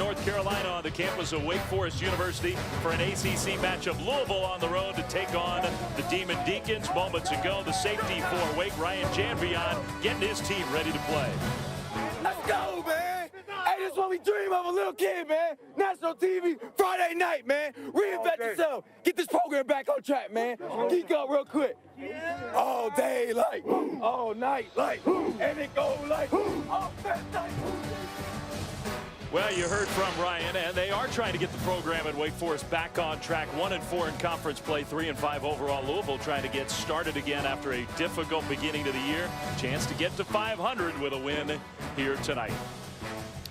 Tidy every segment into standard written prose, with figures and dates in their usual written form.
North Carolina on the campus of Wake Forest University for an ACC matchup. Louisville on the road to take on the Demon Deacons. Moments ago, the safety for Wake, Ryan Janvion, getting his team ready to play. Let's go, man. Hey, this is what we dream of, a little kid, man. National TV, Friday night, man. Reinvent yourself. Get this program back on track, man. Geek up real quick. All day like, all night like, and it go like, all night. Well, you heard from Ryan, and they are trying to get the program at Wake Forest back on track. 1-4 in conference play, 3-5 overall. Louisville trying to get started again after a difficult beginning to the year. Chance to get to 500 with a win here tonight.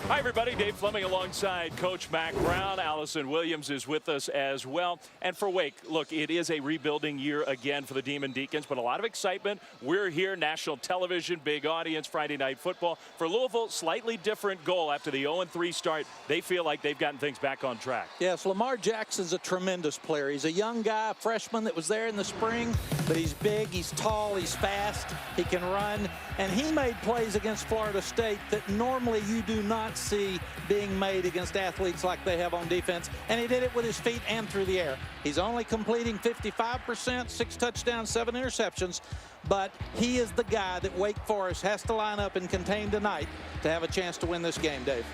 Hi, everybody. Dave Fleming alongside Coach Mac Brown. Allison Williams is with us as well. And for Wake, look, it is a rebuilding year again for the Demon Deacons, but a lot of excitement. We're here, national television, big audience, Friday night football. For Louisville, slightly different goal after the 0-3 start. They feel like they've gotten things back on track. Yes, Lamar Jackson's a tremendous player. He's a young guy, a freshman that was there in the spring, but he's big, he's tall, he's fast, he can run, and he made plays against Florida State that normally you do not see being made against athletes like they have on defense, and he did it with his feet and through the air. He's only completing 55%, 6 touchdowns, 7 interceptions, but he is the guy that Wake Forest has to line up and contain tonight to have a chance to win this game, Dave.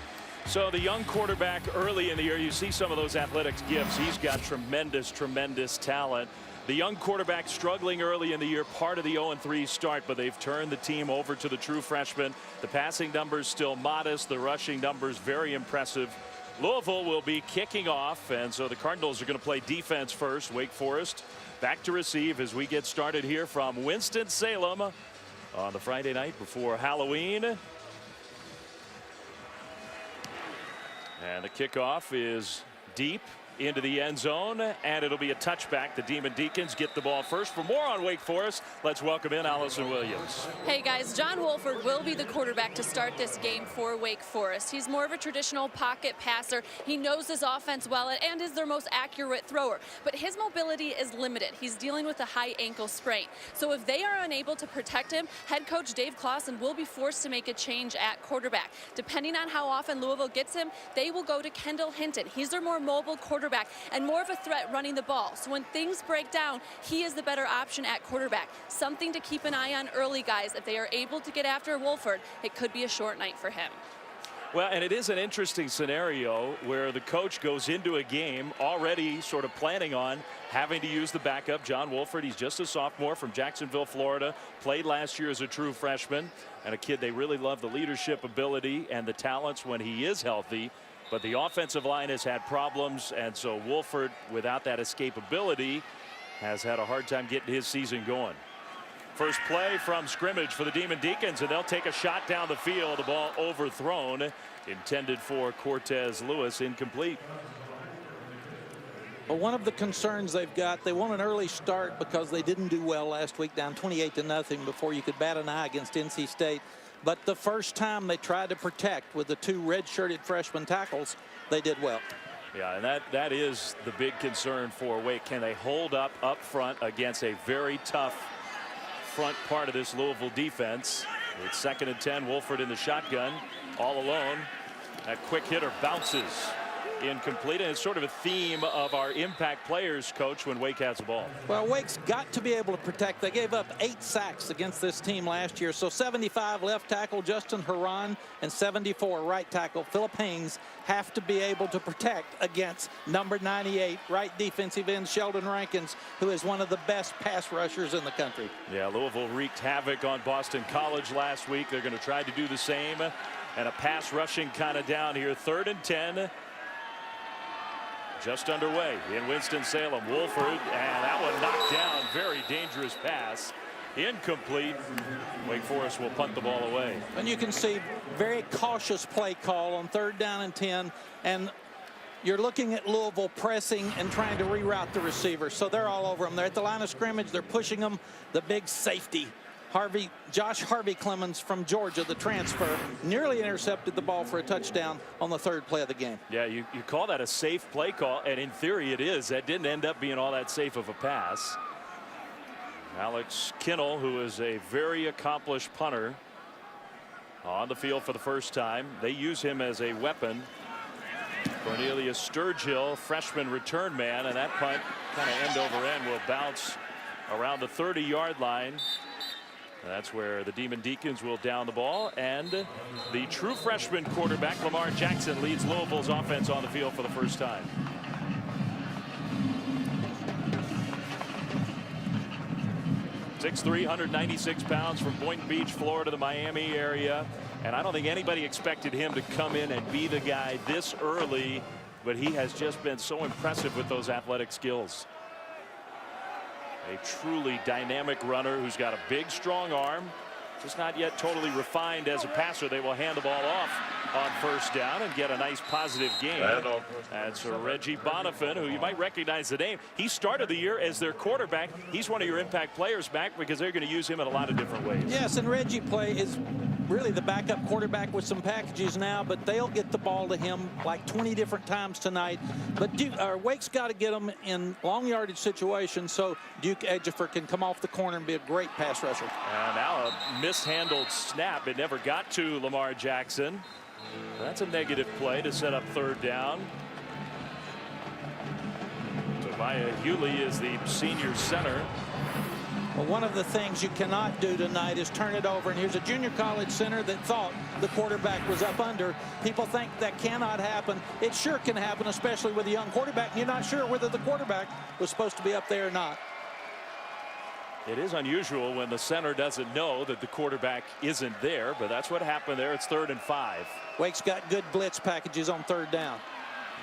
So the young quarterback early in the year, you see some of those athletics gifts. He's got tremendous talent. The young quarterback struggling early in the year, part of the 0-3 start, but they've turned the team over to the true freshman. The passing numbers still modest, the rushing numbers very impressive. Louisville will be kicking off, and so the Cardinals are going to play defense first. Wake Forest back to receive as we get started here from Winston-Salem on the Friday night before Halloween. And the kickoff is deep into the end zone, and it'll be a touchback. The Demon Deacons get the ball first. For more on Wake Forest, let's welcome in Allison Williams. Hey guys, John Wolford will be the quarterback to start this game for Wake Forest. He's more of a traditional pocket passer. He knows his offense well and is their most accurate thrower, but his mobility is limited. He's dealing with a high ankle sprain. So if they are unable to protect him, head coach Dave Lawson will be forced to make a change at quarterback. Depending on how often Louisville gets him, they will go to Kendall Hinton. He's their more mobile quarterback and more of a threat running the ball. So when things break down, he is the better option at quarterback. Something to keep an eye on early, guys. If they are able to get after Wolford, it could be a short night for him. Well, and it is an interesting scenario where the coach goes into a game already sort of planning on having to use the backup. John Wolford, he's just a sophomore from Jacksonville, Florida, played last year as a true freshman, and a kid they really love the leadership ability and the talents when he is healthy. But the offensive line has had problems, and so Wolford, without that escapability, has had a hard time getting his season going. First play from scrimmage for the Demon Deacons, and they'll take a shot down the field. The ball overthrown, intended for Cortez Lewis, incomplete. Well, one of the concerns they've got, they want an early start because they didn't do well last week, down 28-0 before you could bat an eye against NC State. But the first time they tried to protect with the 2 red-shirted freshman tackles, they did well. Yeah, and that is the big concern for Wake. Can they hold up front against a very tough front part of this Louisville defense? It's 2nd and 10. Wolford in the shotgun, all alone. That quick hitter bounces. Incomplete, and it's sort of a theme of our impact players, Coach, when Wake has the ball. Well, Wake's got to be able to protect. They gave up 8 sacks against this team last year, so 75 left tackle Justin Haran and 74 right tackle Philip Haynes have to be able to protect against number 98 right defensive end Sheldon Rankins, who is one of the best pass rushers in the country. Yeah, Louisville wreaked havoc on Boston College last week. They're going to try to do the same, and a pass rushing kind of down here. 3rd and 10. Just underway in Winston-Salem. Wolford, and that one knocked down. Very dangerous pass. Incomplete. Wake Forest will punt the ball away. And you can see very cautious play call on 3rd down and 10. And you're looking at Louisville pressing and trying to reroute the receiver. So they're all over them. They're at the line of scrimmage. They're pushing them. The big safety, Josh Harvey Clemens from Georgia, the transfer, nearly intercepted the ball for a touchdown on the 3rd play of the game. Yeah, you call that a safe play call, and in theory it is. That didn't end up being all that safe of a pass. Alex Kinnell, who is a very accomplished punter, on the field for the first time. They use him as a weapon. Cornelius Sturgill, freshman return man, and that punt kind of end over end will bounce around the 30-yard line. That's where the Demon Deacons will down the ball, and the true freshman quarterback Lamar Jackson leads Louisville's offense on the field for the first time. .6'3", 196 pounds, from Boynton Beach, Florida, the Miami area. And I don't think anybody expected him to come in and be the guy this early, but he has just been so impressive with those athletic skills. A truly dynamic runner who's got a big, strong arm. Just not yet totally refined as a passer. They will hand the ball off on first down and get a nice positive gain. That's Reggie Bonifant, who you might recognize the name. He started the year as their quarterback. He's one of your impact players, Mac, because they're going to use him in a lot of different ways. Yes, and Reggie is really the backup quarterback with some packages now, but they'll get the ball to him like 20 different times tonight. But Wake's got to get them in long yardage situations so Duke Ejiofor can come off the corner and be a great pass rusher. And now a mishandled snap. It never got to Lamar Jackson. That's a negative play to set up third down. Tobiah Hewley is the senior center. Well, one of the things you cannot do tonight is turn it over. And here's a junior college center that thought the quarterback was up under. People think that cannot happen. It sure can happen, especially with a young quarterback. And you're not sure whether the quarterback was supposed to be up there or not. It is unusual when the center doesn't know that the quarterback isn't there, but that's what happened there. It's 3rd and 5. Wake's got good blitz packages on 3rd down.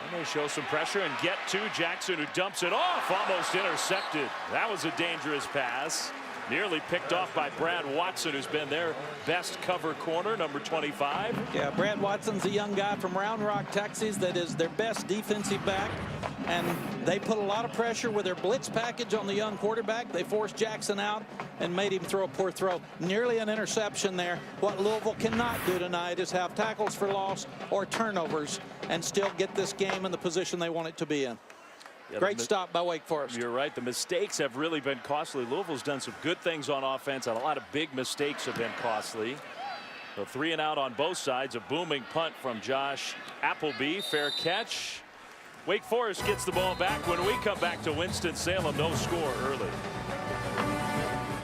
And they show some pressure and get to Jackson, who dumps it off, almost intercepted. That was a dangerous pass. Nearly picked off by Brad Watson, who's been their best cover corner, number 25. Yeah, Brad Watson's a young guy from Round Rock, Texas, that is their best defensive back. And they put a lot of pressure with their blitz package on the young quarterback. They forced Jackson out and made him throw a poor throw. Nearly an interception there. What Louisville cannot do tonight is have tackles for loss or turnovers and still get this game in the position they want it to be in. Yeah, great stop by Wake Forest. You're right. The mistakes have really been costly. Louisville's done some good things on offense, and a lot of big mistakes have been costly. So 3 and out on both sides. A booming punt from Josh Appleby. Fair catch. Wake Forest gets the ball back when we come back to Winston-Salem. No score early.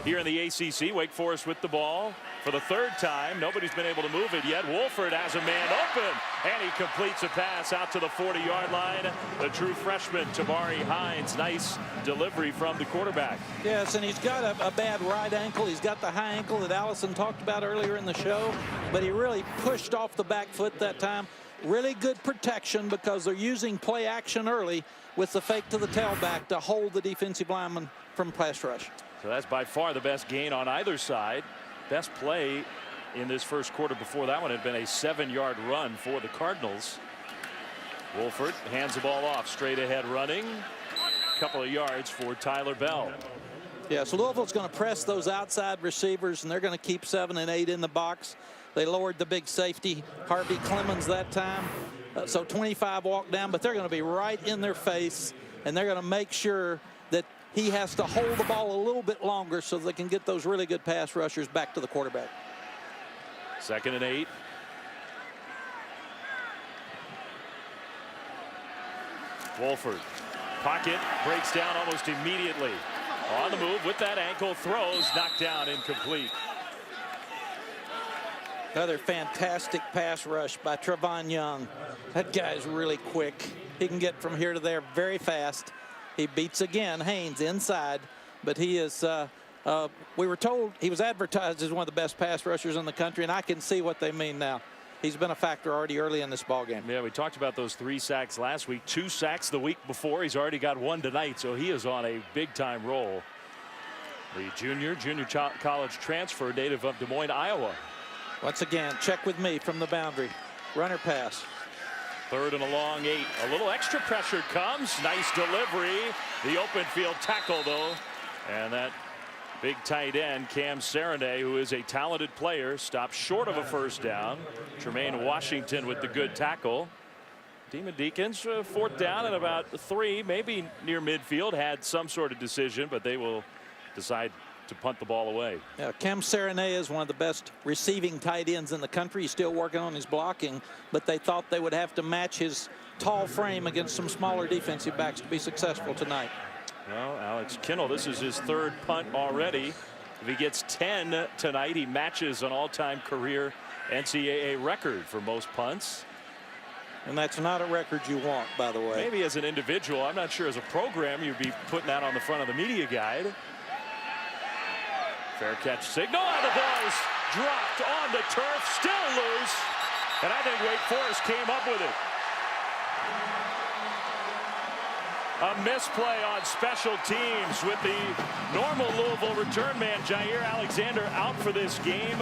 Here in the ACC, Wake Forest with the ball for the 3rd time. Nobody's been able to move it yet. Wolford has a man open, and he completes a pass out to the 40-yard line. The true freshman, Tamari Hines. Nice delivery from the quarterback. Yes, and he's got a bad right ankle. He's got the high ankle that Allison talked about earlier in the show, but he really pushed off the back foot that time. Really good protection because they're using play action early with the fake to the tailback to hold the defensive lineman from pass rush. So that's by far the best gain on either side. Best play in this first quarter before that one had been a 7-yard run for the Cardinals. Wolford hands the ball off, straight ahead running. A couple of yards for Tyler Bell. Yeah, so Louisville's going to press those outside receivers, and they're going to keep 7 and 8 in the box. They lowered the big safety, Harvey Clemens, that time. So 25 walk down, but they're going to be right in their face, and they're going to make sure that he has to hold the ball a little bit longer so they can get those really good pass rushers back to the quarterback. 2nd and 8. Wolford, pocket, breaks down almost immediately. On the move with that ankle, throws, knocked down, incomplete. Another fantastic pass rush by Trevon Young. That guy's really quick. He can get from here to there very fast. He beats again Haynes inside, but he is we were told he was advertised as one of the best pass rushers in the country, and I can see what they mean now. He's been a factor already early in this ball game. Yeah, we talked about those 3 sacks last week, 2 sacks the week before. He's already got 1 tonight, so he is on a big time roll. The junior college transfer, native of Des Moines, Iowa. Once again, check with me from the boundary. Runner pass. 3rd and a long 8. A little extra pressure comes. Nice delivery. The open field tackle, though. And that big tight end, Cam Serenay, who is a talented player, stopped short of a first down. Tremaine Washington with the good tackle. Demon Deacons, 4th down and about 3, maybe near midfield, had some sort of decision, but they will decide to punt the ball away. Yeah, Cam Serenay is one of the best receiving tight ends in the country. He's still working on his blocking, but they thought they would have to match his tall frame against some smaller defensive backs to be successful tonight. Well, Alex Kinnell, this is his third punt already. If he gets 10 tonight, he matches an all-time career NCAA record for most punts. And that's not a record you want, by the way. Maybe as an individual. I'm not sure as a program you'd be putting that on the front of the media guide. Fair catch signal, and the ball is dropped on the turf, still loose. And I think Wake Forest came up with it. A misplay on special teams with the normal Louisville return man, Jair Alexander, out for this game.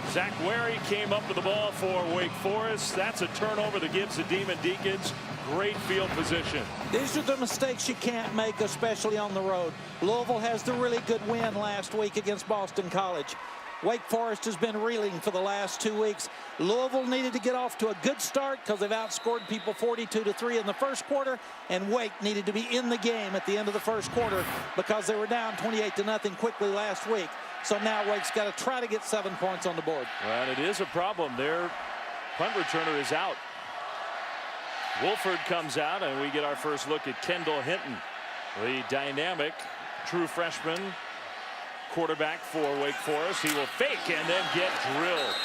Zach Wary came up with the ball for Wake Forest. That's a turnover that gives the Demon Deacons great field position. These are the mistakes you can't make, especially on the road. Louisville has the really good win last week against Boston College. Wake Forest has been reeling for the last 2 weeks. Louisville needed to get off to a good start because they've outscored people 42-3 in the first quarter, and Wake needed to be in the game at the end of the first quarter because they were down 28-0 quickly last week. So now Wake's got to try to get 7 points on the board. Well, it is a problem. Their punt returner is out. Wolford comes out, and we get our first look at Kendall Hinton, the dynamic true freshman quarterback for Wake Forest. He will fake and then get drilled.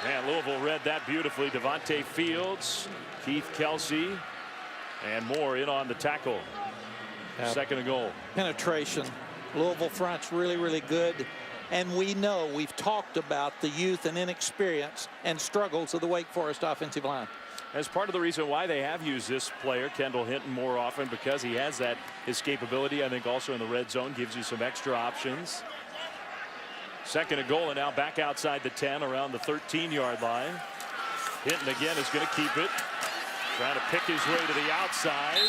Man, Louisville read that beautifully. Devontae Fields, Keith Kelsey, and more in on the tackle. Second and goal. Penetration. Louisville front's really, really good. And we know, we've talked about the youth and inexperience and struggles of the Wake Forest offensive line. As part of the reason why they have used this player, Kendall Hinton, more often, because he has that escapability. I think also in the red zone gives you some extra options. Second and goal, and now back outside the 10 around the 13-yard line. Hinton again is going to keep it. Trying to pick his way to the outside.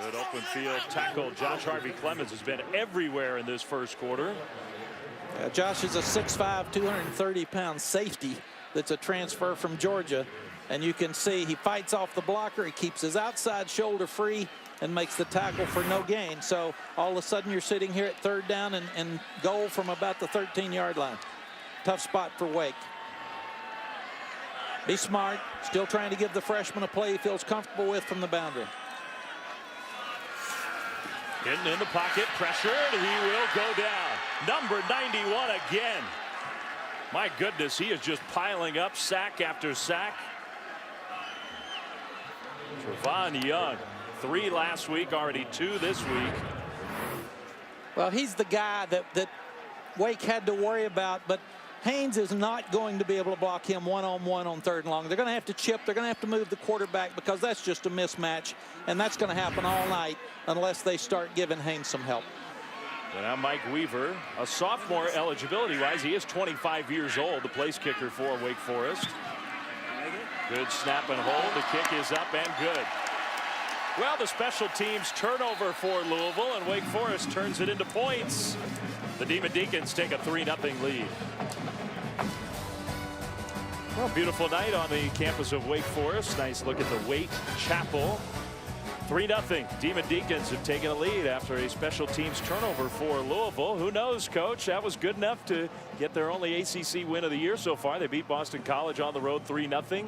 Good open field tackle. Josh Harvey Clemens has been everywhere in this first quarter. Josh is a 6'5", 230-pound safety that's a transfer from Georgia. And you can see he fights off the blocker. He keeps his outside shoulder free and makes the tackle for no gain. So all of a sudden you're sitting here at third down and goal from about the 13-yard line. Tough spot for Wake. Be smart. Still trying to give the freshman a play he feels comfortable with from the boundary. Getting in the pocket, pressured. He will go down. Number 91 again. My goodness, he is just piling up sack after sack. Trevon Young, 3 last week, already 2 this week. Well, he's the guy that Wake had to worry about, but Haynes is not going to be able to block him one-on-one on third and long. They're going to have to chip. They're going to have to move the quarterback because that's just a mismatch, and that's going to happen all night unless they start giving Haynes some help. And now Mike Weaver, a sophomore eligibility-wise. He is 25 years old, the place kicker for Wake Forest. Good snap and hold. The kick is up and good. Well, the special teams turnover for Louisville, and Wake Forest turns it into points. The Demon Deacons take a 3-0 lead. Well, beautiful night on the campus of Wake Forest. Nice look at the Waite Chapel. 3-0. Demon Deacons have taken a lead after a special teams turnover for Louisville. Who knows, Coach? That was good enough to get their only ACC win of the year so far. They beat Boston College on the road 3-0.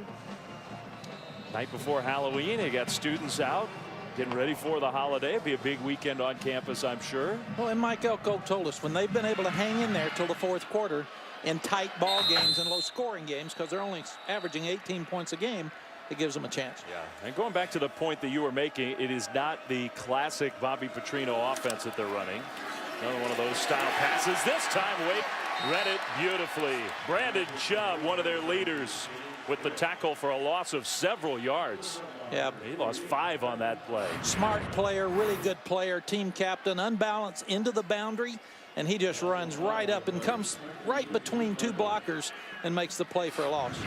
Night before Halloween, they got students out getting ready for the holiday. It'll be a big weekend on campus, I'm sure. Well, and Mike Elko told us when they've been able to hang in there till the fourth quarter in tight ball games and low-scoring games because they're only averaging 18 points a game, it gives them a chance. Yeah, and going back to the point that you were making, it is not the classic Bobby Petrino offense that they're running. Another one of those style passes. This time, Wake read it beautifully. Brandon Chubb, one of their leaders, with the tackle for a loss of several yards. Yeah, he lost 5 on that play. Smart player, really good player, team captain, unbalanced into the boundary, and he just runs right up and comes right between 2 blockers and makes the play for a loss.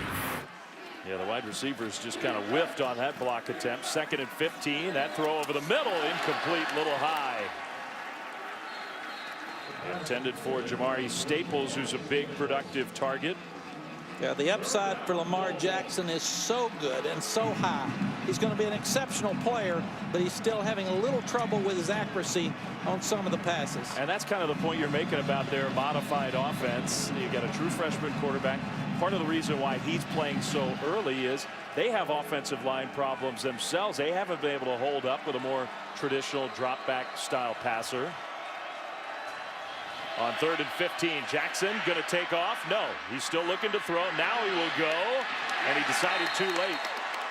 Yeah, the wide receivers just kind of whiffed on that block attempt. 2nd and 15. That throw over the middle, incomplete, little high. Intended for Jamari Staples, who's a big productive target. Yeah, the upside for Lamar Jackson is so good and so high. He's going to be an exceptional player, but he's still having a little trouble with his accuracy on some of the passes. And that's kind of the point you're making about their modified offense. You got a true freshman quarterback. Part of the reason why he's playing so early is they have offensive line problems themselves. They haven't been able to hold up with a more traditional drop back style passer. On 3rd and 15, Jackson going to take off. No, he's still looking to throw. Now he will go, and he decided too late.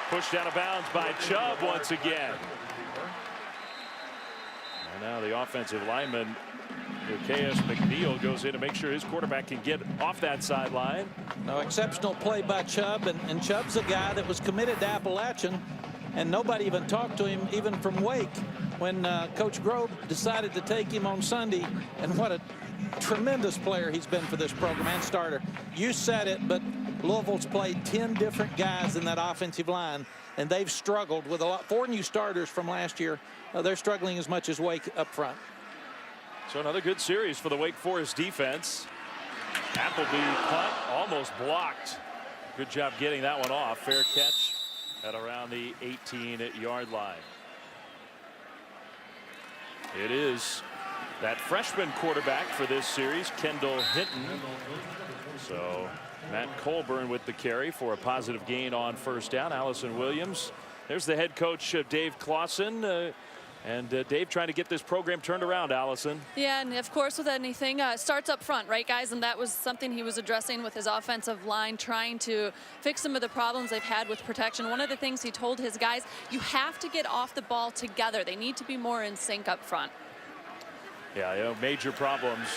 Pushed out of bounds by Chubb once again. And now the offensive lineman, K.S. McNeil, goes in to make sure his quarterback can get off that sideline. No, exceptional play by Chubb, and Chubb's a guy that was committed to Appalachian, and nobody even talked to him, even from Wake, when Coach Grove decided to take him on Sunday. And what a tremendous player he's been for this program, and starter. You said it, but Louisville's played 10 different guys in that offensive line, and they've struggled with a lot. 4 new starters from last year. They're struggling as much as Wake up front. So another good series for the Wake Forest defense. Appleby punt almost blocked. Good job getting that one off. Fair catch at around the 18-yard line. It is that freshman quarterback for this series, Kendall Hinton. So Matt Colburn with the carry for a positive gain on first down. Allison Williams. There's the head coach, Dave Clawson. And Dave trying to get this program turned around, Allison. Yeah, and of course with anything, starts up front, right, guys? And that was something he was addressing with his offensive line, trying to fix some of the problems they've had with protection. One of the things he told his guys, you have to get off the ball together. They need to be more in sync up front. Yeah, you know, major problems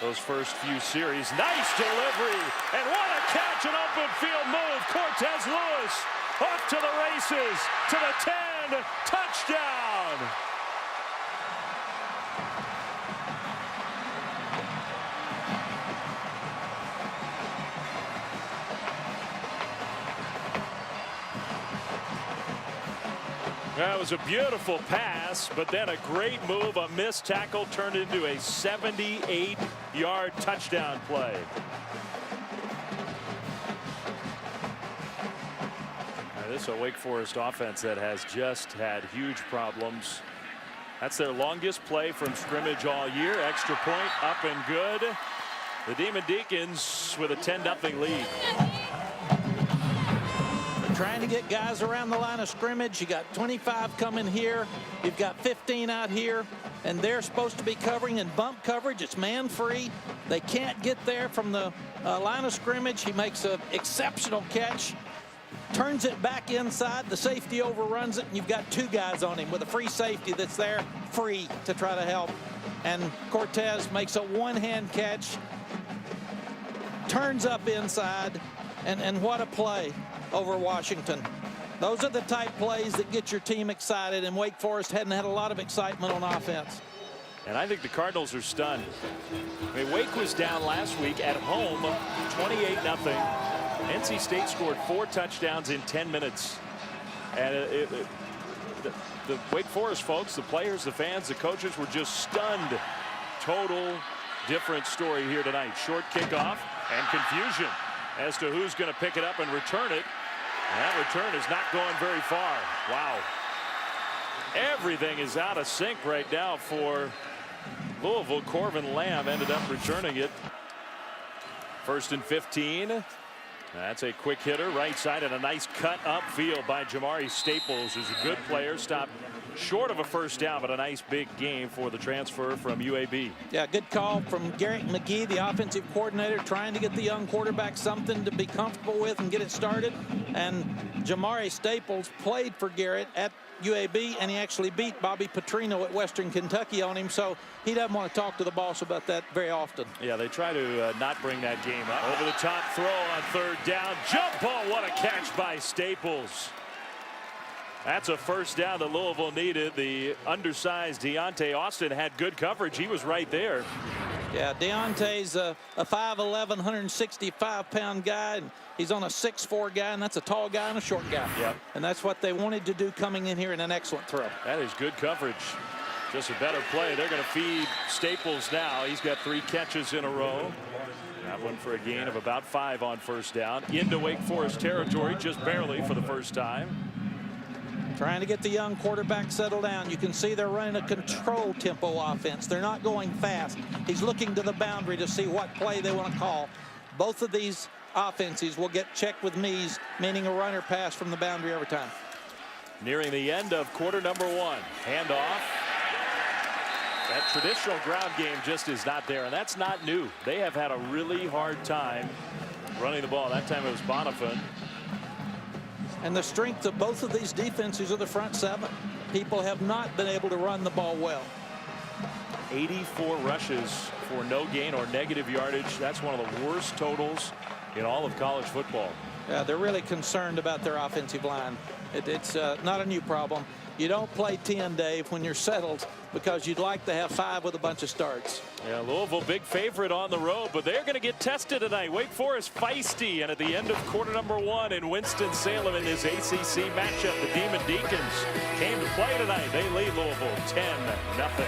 those first few series. Nice delivery, and what a catch, an open field move. Cortez Lewis off to the races, to the 10, touchdown. That was a beautiful pass, but then a great move, a missed tackle turned into a 78-yard touchdown play. This is a Wake Forest offense that has just had huge problems. That's their longest play from scrimmage all year. Extra point up and good. The Demon Deacons with a 10-0 lead. They're trying to get guys around the line of scrimmage. You got 25 coming here. You've got 15 out here, and they're supposed to be covering in bump coverage. It's man free. They can't get there from the line of scrimmage. He makes an exceptional catch. Turns it back inside. The safety overruns it, and you've got 2 guys on him with a free safety that's there free to try to help. And Cortez makes a one-hand catch, turns up inside, and what a play over Washington. Those are the type plays that get your team excited, and Wake Forest hadn't had a lot of excitement on offense. And I think the Cardinals are stunned. I mean, Wake was down last week at home, 28-0. NC State scored 4 touchdowns in 10 minutes. And the Wake Forest folks, the players, the fans, the coaches were just stunned. Total different story here tonight. Short kickoff and confusion as to who's going to pick it up and return it. And that return is not going very far. Wow. Everything is out of sync right now for Louisville. Corvin Lamb ended up returning it. 1st and 15. That's a quick hitter right side, and a nice cut upfield by Jamari Staples, who's a good player. Stopped short of a first down, but a nice big game for the transfer from UAB. Yeah, good call from Garrett McGee, the offensive coordinator, trying to get the young quarterback something to be comfortable with and get it started. And Jamari Staples played for Garrett at UAB, and he actually beat Bobby Petrino at Western Kentucky on him, so he doesn't want to talk to the boss about that very often. Yeah, they try to not bring that game up. Over the top throw on 3rd down. Jump ball, what a catch by Staples. That's a first down that Louisville needed. The undersized Deontay Austin had good coverage. He was right there. Yeah, Deontay's a 5'11", 165-pound guy, and he's on a 6'4" guy, and that's a tall guy and a short guy. Yep. And that's what they wanted to do coming in here in an excellent throw. That is good coverage. Just a better play. They're going to feed Staples now. He's got 3 catches in a row. That one for a gain of about 5 on first down. Into Wake Forest territory just barely for the first time. Trying to get the young quarterback settled down. You can see they're running a control tempo offense. They're not going fast. He's looking to the boundary to see what play they want to call. Both of these offenses will get checked with knees, meaning a runner pass from the boundary every time. Nearing the end of quarter number 1. Handoff. That traditional ground game just is not there, and that's not new. They have had a really hard time running the ball. That time it was Bonifant. And the strength of both of these defenses are the front 7. People have not been able to run the ball well. 84 rushes for no gain or negative yardage. That's one of the worst totals in all of college football. Yeah, they're really concerned about their offensive line. It's not a new problem. You don't play 10, Dave, when you're settled, because you'd like to have 5 with a bunch of starts. Yeah, Louisville big favorite on the road, but they're going to get tested tonight. Wake Forest feisty, and at the end of quarter number 1 in Winston-Salem in this ACC matchup, the Demon Deacons came to play tonight. They lead Louisville 10-0.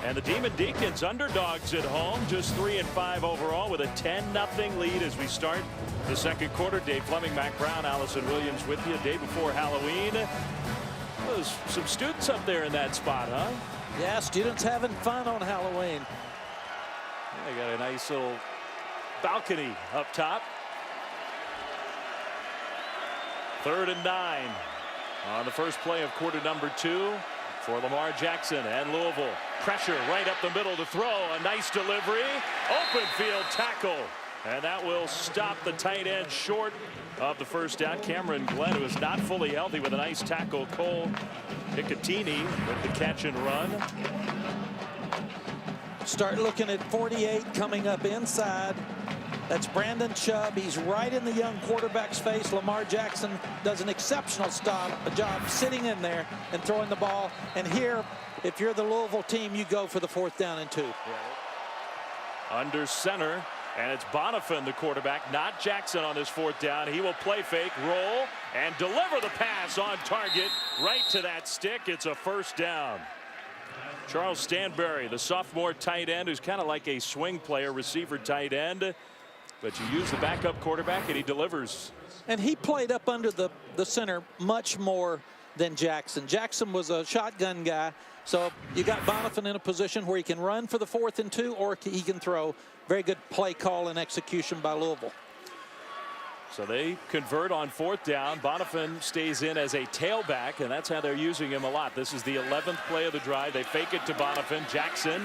And the Demon Deacons underdogs at home, just 3-5 overall with a 10-0 lead as we start the second quarter. Dave Fleming, Mac Brown, Allison Williams with you. Day before Halloween. There's some students up there in that spot, huh? Yeah, students having fun on Halloween. They got a nice little balcony up top. 3rd and 9 on the first play of quarter number 2 for Lamar Jackson and Louisville. Pressure right up the middle to throw. A nice delivery. Open field tackle. And that will stop the tight end short of the first down. Cameron Glenn, who is not fully healthy, with a nice tackle. Cole Nicotini with the catch and run. Start looking at 48 coming up inside. That's Brandon Chubb. He's right in the young quarterback's face. Lamar Jackson does an exceptional job sitting in there and throwing the ball. And here, if you're the Louisville team, you go for the 4th down and 2. Yeah. Under center. And it's Bonifant, the quarterback, not Jackson on this 4th down. He will play fake, roll, and deliver the pass on target right to that stick. It's a 1st down. Charles Stanberry, the sophomore tight end, who's kind of like a swing player, receiver tight end. But you use the backup quarterback, and he delivers. And he played up under the center much more than Jackson. Jackson was a shotgun guy. So you got Bonifant in a position where he can run for the 4th and 2, or he can throw. Very good play call and execution by Louisville. So they convert on 4th down. Bonifant stays in as a tailback, and that's how they're using him a lot. This is the 11th play of the drive. They fake it to Bonifant. Jackson,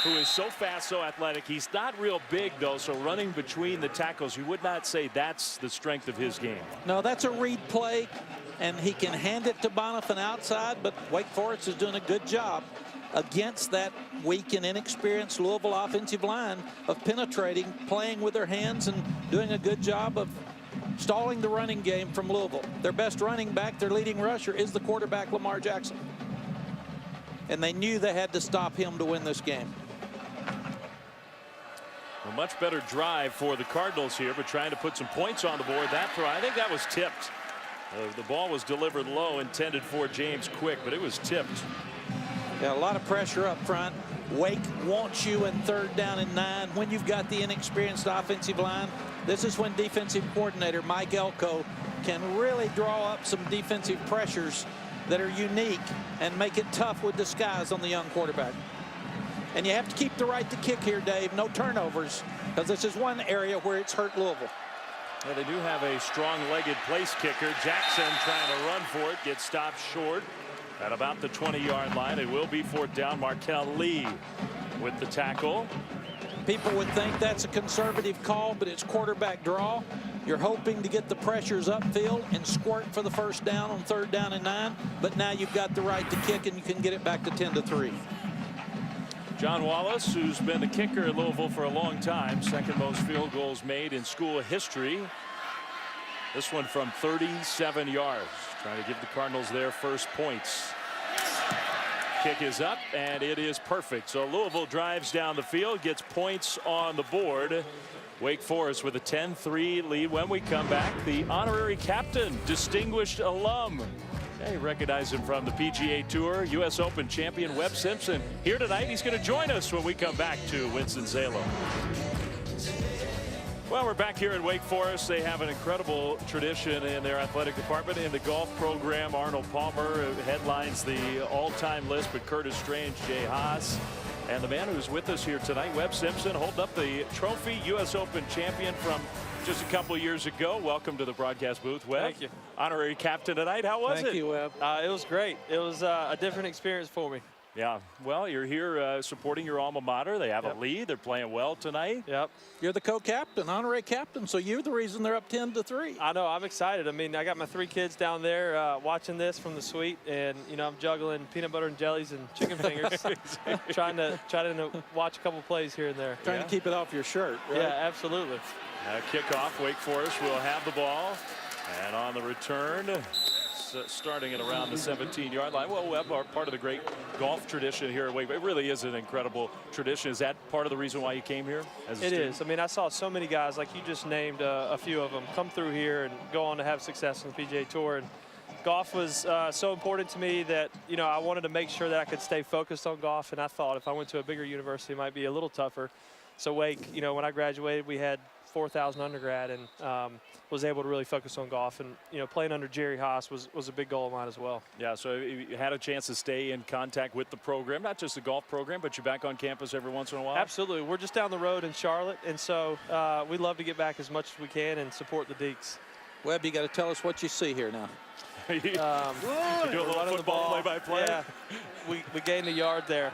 who is so fast, so athletic. He's not real big, though, so running between the tackles, you would not say that's the strength of his game. No, that's a read play, and he can hand it to Bonifant outside, but Wake Forest is doing a good job against that weak and inexperienced Louisville offensive line of penetrating, playing with their hands, and doing a good job of stalling the running game from Louisville. Their best running back, their leading rusher, is the quarterback, Lamar Jackson. And they knew they had to stop him to win this game. A much better drive for the Cardinals here, but trying to put some points on the board. That throw, I think that was tipped. The ball was delivered low, intended for James Quick, but it was tipped. Yeah, a lot of pressure up front. Wake wants you in 3rd down and 9 when you've got the inexperienced offensive line. This is when defensive coordinator Mike Elko can really draw up some defensive pressures that are unique and make it tough with disguise on the young quarterback. And you have to keep the right to kick here, Dave. No turnovers, because this is one area where it's hurt Louisville. Yeah, they do have a strong-legged place kicker. Jackson trying to run for it, gets stopped short at about the 20-yard line. It will be 4th down. Markel Lee with the tackle. People would think that's a conservative call, but it's quarterback draw. You're hoping to get the pressures upfield and squirt for the 1st down on 3rd down and 9, but now you've got the right to kick, and you can get it back to 10-3. John Wallace, who's been the kicker at Louisville for a long time, 2nd most field goals made in school history. This one from 37 yards, trying to give the Cardinals their first points. Kick is up, and it is perfect. So Louisville drives down the field, gets points on the board. Wake Forest with a 10-3 lead. When we come back, the honorary captain, distinguished alum. You recognize him from the PGA Tour, U.S. Open champion Webb Simpson. Here tonight, he's going to join us when we come back to Winston-Salem. Well, we're back here at Wake Forest. They have an incredible tradition in their athletic department. In the golf program, Arnold Palmer headlines the all-time list, but Curtis Strange, Jay Haas, and the man who's with us here tonight, Webb Simpson, holding up the trophy, U.S. Open champion from just a couple of years ago. Welcome to the broadcast booth, Webb. Thank you. Honorary captain tonight. How was it? Thank you, Webb. It was great. It was a different experience for me. Yeah, well, you're here supporting your alma mater. They have a lead. They're playing well tonight. Yep. You're the co-captain, honorary captain, so you're the reason they're up 10-3. I know. I'm excited. I mean, I got my 3 kids down there watching this from the suite, and I'm juggling peanut butter and jellies and chicken fingers, trying to watch a couple plays here and there. Trying to keep it off your shirt, right? Yeah, absolutely. Kickoff. Wake Forest will have the ball, and on the return, starting at around the 17-yard line. Well, Webb, part of the great golf tradition here at Wake. It really is an incredible tradition. Is that part of the reason why you came here? It is. I mean, I saw so many guys, like you just named a few of them, come through here and go on to have success in the PGA Tour. And golf was so important to me that, I wanted to make sure that I could stay focused on golf. And I thought if I went to a bigger university, it might be a little tougher. So Wake, when I graduated, we had 4,000 undergrad, and was able to really focus on golf. And playing under Jerry Haas was a big goal of mine as well. Yeah, so you had a chance to stay in contact with the program, not just the golf program, but you're back on campus every once in a while. Absolutely. We're just down the road in Charlotte, and so we'd love to get back as much as we can and support the Deeks. Webb, you got to tell us what you see here now. You do a little football play-by-play. Yeah, we gained a yard there.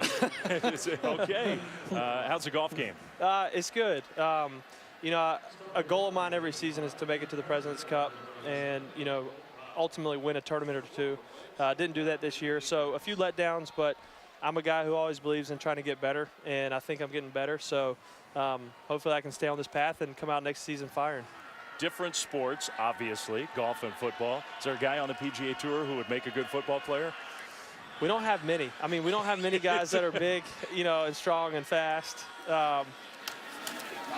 Okay. How's the golf game? It's good. A goal of mine every season is to make it to the President's Cup and, ultimately win a tournament or two. Didn't do that this year, so a few letdowns, but I'm a guy who always believes in trying to get better, and I think I'm getting better. So hopefully I can stay on this path and come out next season firing. Different sports, obviously, golf and football. Is there a guy on the PGA Tour who would make a good football player? We don't have many. I mean, we don't have many guys that are big, and strong and fast.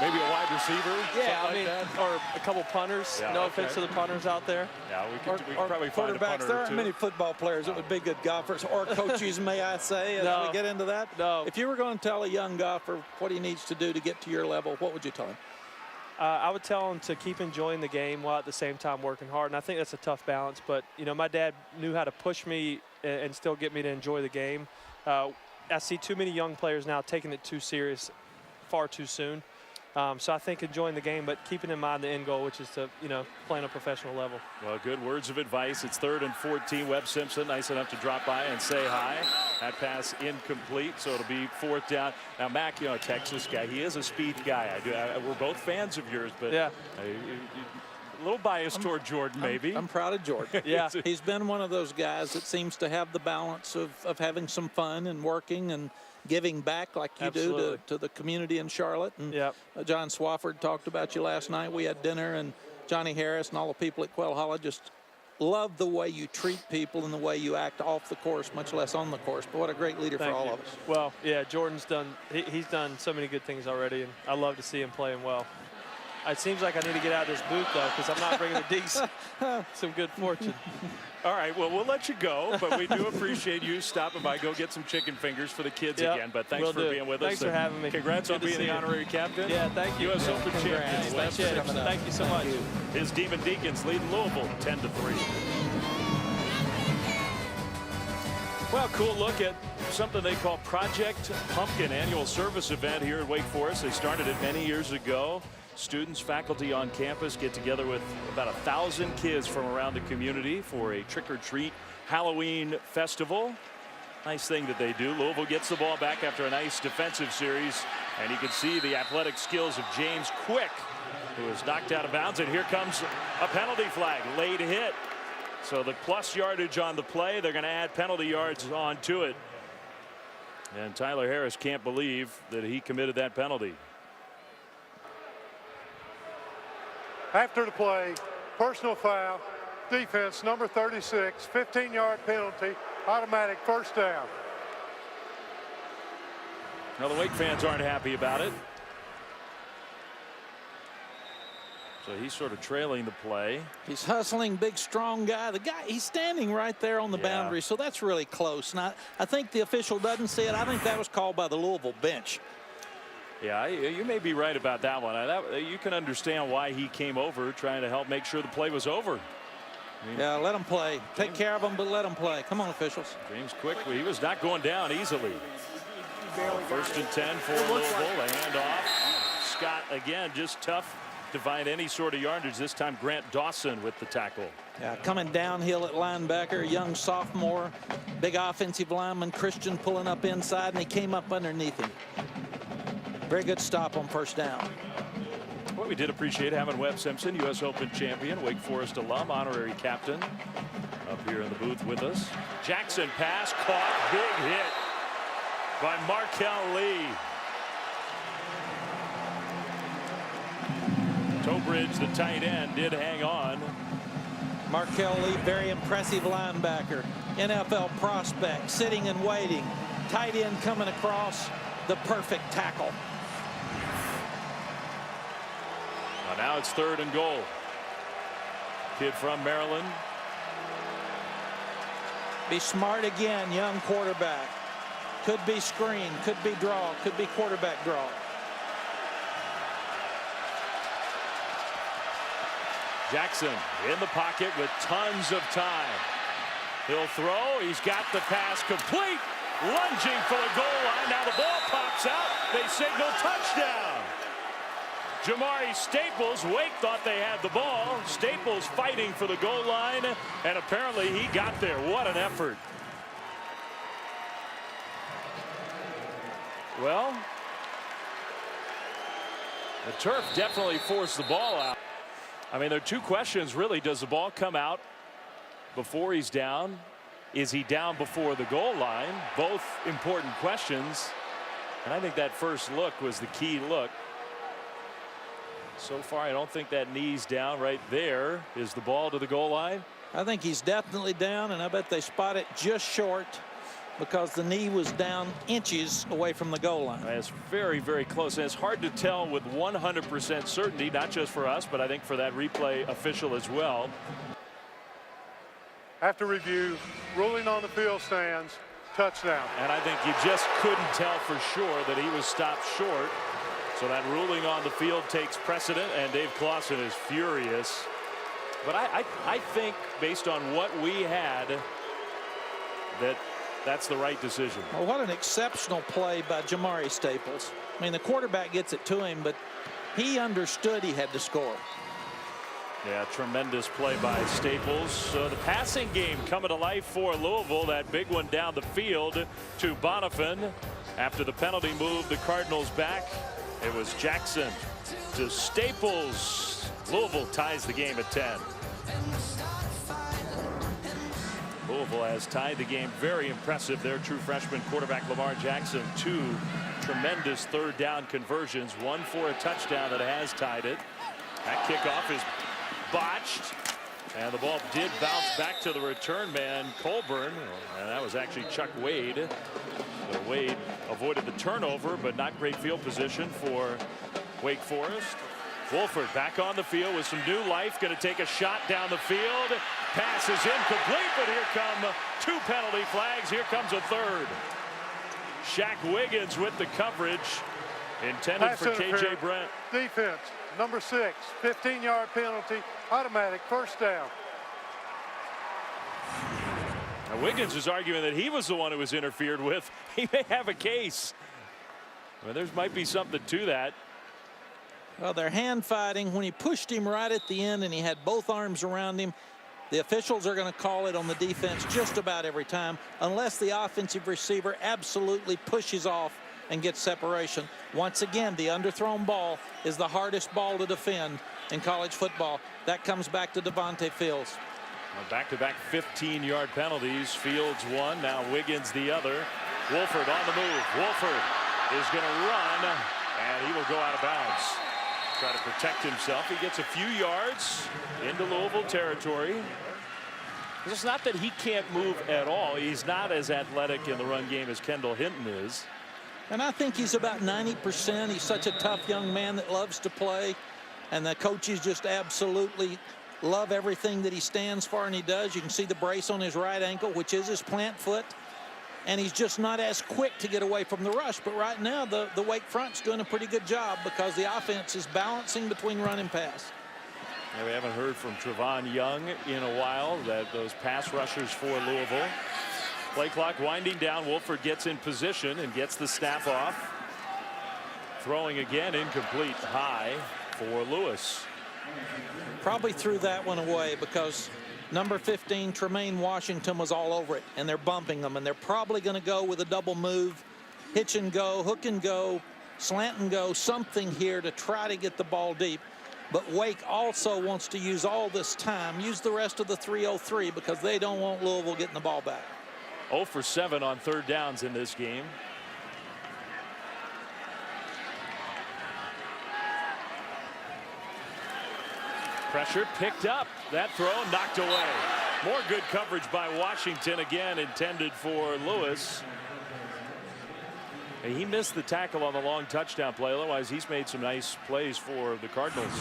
Maybe a wide receiver? Yeah, I mean, or a couple punters. Yeah, no offense to the punters out there. Yeah, we could probably find a punter or two. There aren't many football players that would be good golfers, or coaches, may I say, as we get into that. No. If you were going to tell a young golfer what he needs to do to get to your level, what would you tell him? I would tell him to keep enjoying the game while at the same time working hard, and I think that's a tough balance. But, my dad knew how to push me and still get me to enjoy the game. I see too many young players now taking it too serious far too soon. So I think enjoying the game, but keeping in mind the end goal, which is to, play on a professional level. Well, good words of advice. It's 3rd and 14. Webb Simpson, nice enough to drop by and say hi. That pass incomplete, so it'll be 4th down. Now, Mac, a Texas guy. He is a speed guy. We're both fans of yours, but yeah. A little biased toward Jordan, maybe. I'm proud of Jordan. Yeah. He's been one of those guys that seems to have the balance of having some fun and working and giving back like you do to the community in Charlotte. And John Swafford talked about you last night. We had dinner, and Johnny Harris and all the people at Quail Hollow just love the way you treat people and the way you act off the course, much less on the course. But what a great leader for all of us. Well, yeah, Jordan's done, he's done so many good things already, and I love to see him playing well. It seems like I need to get out of this booth, though, because I'm not bringing the Deeks some good fortune. All right, well, we'll let you go, but we do appreciate you stopping by. Go get some chicken fingers for the kids again. But thanks for being with us. Thanks for having me. Congrats on being the honorary captain. Yeah, thank you. U.S. Open champion. Thank you so much. His Demon Deacons leading Louisville 10-3. Well, cool look at something they call Project Pumpkin, annual service event here at Wake Forest. They started it many years ago. Students, faculty on campus get together with about 1,000 kids from around the community for a trick-or-treat Halloween festival. Nice thing that they do. Louisville gets the ball back after a nice defensive series, and you can see the athletic skills of James Quick, who is knocked out of bounds, and here comes a penalty flag, late hit. So the plus yardage on the play, they're going to add penalty yards onto it. And Tyler Harris can't believe that he committed that penalty. After the play, personal foul, defense number 36, 15-yard penalty, automatic first down. Now the Wake fans aren't happy about it. So he's sort of trailing the play. He's hustling, big, strong guy. The guy, he's standing right there on the boundary, so that's really close. And I think the official doesn't see it. I think that was called by the Louisville bench. Yeah, you may be right about that one. You can understand why he came over, trying to help make sure the play was over. Yeah, let him play. Take care of him, but let him play. Come on, officials. James Quick, he was not going down easily. First and 10 for Louisville. A handoff. Scott again, just tough to find any sort of yardage. This time Grant Dawson with the tackle. Yeah, coming downhill at linebacker, young sophomore, big offensive lineman, Christian pulling up inside, and he came up underneath him. Very good stop on first down. Well, we did appreciate having Webb Simpson, U.S. Open champion, Wake Forest alum, honorary captain, up here in the booth with us. Jackson pass caught, big hit by Markel Lee. Tobridge, the tight end, did hang on. Markel Lee, very impressive linebacker, NFL prospect, sitting and waiting. Tight end coming across, the perfect tackle. Now it's 3rd and goal. Kid from Maryland. Be smart again, young quarterback. Could be screen, could be draw, could be quarterback draw. Jackson in the pocket with tons of time. He'll throw. He's got the pass complete. Lunging for the goal line. Now the ball pops out. They signal touchdown. Jamari Staples. Wake thought they had the ball. Staples fighting for the goal line, and apparently he got there. What an effort. Well, the turf definitely forced the ball out. I mean, there are two questions really. Does the ball come out before he's down? Is he down before the goal line? Both important questions, and I think that first look was the key look. So far, I don't think that knee's down. Right there is the ball to the goal line. I think he's definitely down, and I bet they spot it just short because the knee was down inches away from the goal line. It's very, very close, and it's hard to tell with 100% certainty, not just for us, but I think for that replay official as well. After review, ruling on the field stands, touchdown. And I think you just couldn't tell for sure that he was stopped short. So that ruling on the field takes precedent, and Dave Clawson is furious. But I think, based on what we had, that's the right decision. Well, what an exceptional play by Jamari Staples. I mean, the quarterback gets it to him, but he understood he had to score. Yeah, tremendous play by Staples. So the passing game coming to life for Louisville. That big one down the field to Bonifan. After the penalty move, the Cardinals back. It was Jackson to Staples. Louisville ties the game at 10. Louisville has tied the game. Very impressive. Their true freshman quarterback Lamar Jackson. 2 tremendous third down conversions. 1 for a touchdown that has tied it. That kickoff is botched, and the ball did bounce back to the return man Colburn, and that was actually Chuck Wade. So Wade avoided the turnover, but not great field position for Wake Forest. Wolford back on the field with some new life, going to take a shot down the field. Pass is incomplete, but here come 2 penalty flags. Here comes a third. Shaq Wiggins with the coverage, intended for KJ Brent. Defense, number 6, 15-yard penalty, automatic first down. Now Wiggins is arguing that he was the one who was interfered with. He may have a case. Well, there might be something to that. Well, they're hand fighting. When he pushed him right at the end and he had both arms around him, the officials are going to call it on the defense just about every time, unless the offensive receiver absolutely pushes off and gets separation. Once again, the underthrown ball is the hardest ball to defend in college football. That comes back to Devontae Fields. Back-to-back 15-yard penalties. Fields one, now Wiggins the other. Wolford on the move. Wolford is going to run, and he will go out of bounds. Try to protect himself. He gets a few yards into Louisville territory. It's not that he can't move at all. He's not as athletic in the run game as Kendall Hinton is. And I think he's about 90%. He's such a tough young man that loves to play. And the coaches just absolutely love everything that he stands for and he does. You can see the brace on his right ankle, which is his plant foot. and he's just not as quick to get away from the rush. But right now, the Wake front's doing a pretty good job because the offense is balancing between run and pass. Yeah, we haven't heard from Trevon Young in a while, those pass rushers for Louisville. Play clock winding down. Wolford gets in position and gets the snap off. Throwing again, incomplete, high for Lewis. Probably threw that one away because number 15, Tremaine Washington, was all over it, and they're bumping them, and they're probably going to go with a double move, hitch and go, hook and go, slant and go, something here to try to get the ball deep. But Wake also wants to use all this time, use the rest of the 3-0-3 because they don't want Louisville getting the ball back. 0 for 7 on third downs in this game. Pressure picked up. That throw knocked away. More good coverage by Washington, again intended for Lewis. And he missed the tackle on the long touchdown play. Otherwise, he's made some nice plays for the Cardinals.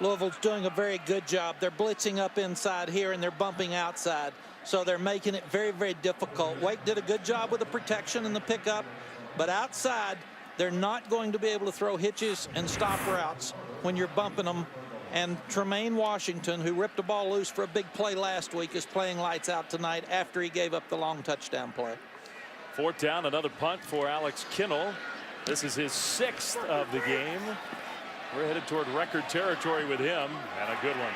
Louisville's doing a very good job. They're blitzing up inside here, and they're bumping outside. So they're making it very, very difficult. Wake did a good job with the protection and the pickup. But outside, they're not going to be able to throw hitches and stop routes when you're bumping them. And Tremaine Washington, who ripped the ball loose for a big play last week, is playing lights out tonight after he gave up the long touchdown play. Fourth down, another punt for Alex Kinnell. This is his 6th of the game. We're headed toward record territory with him, and a good one.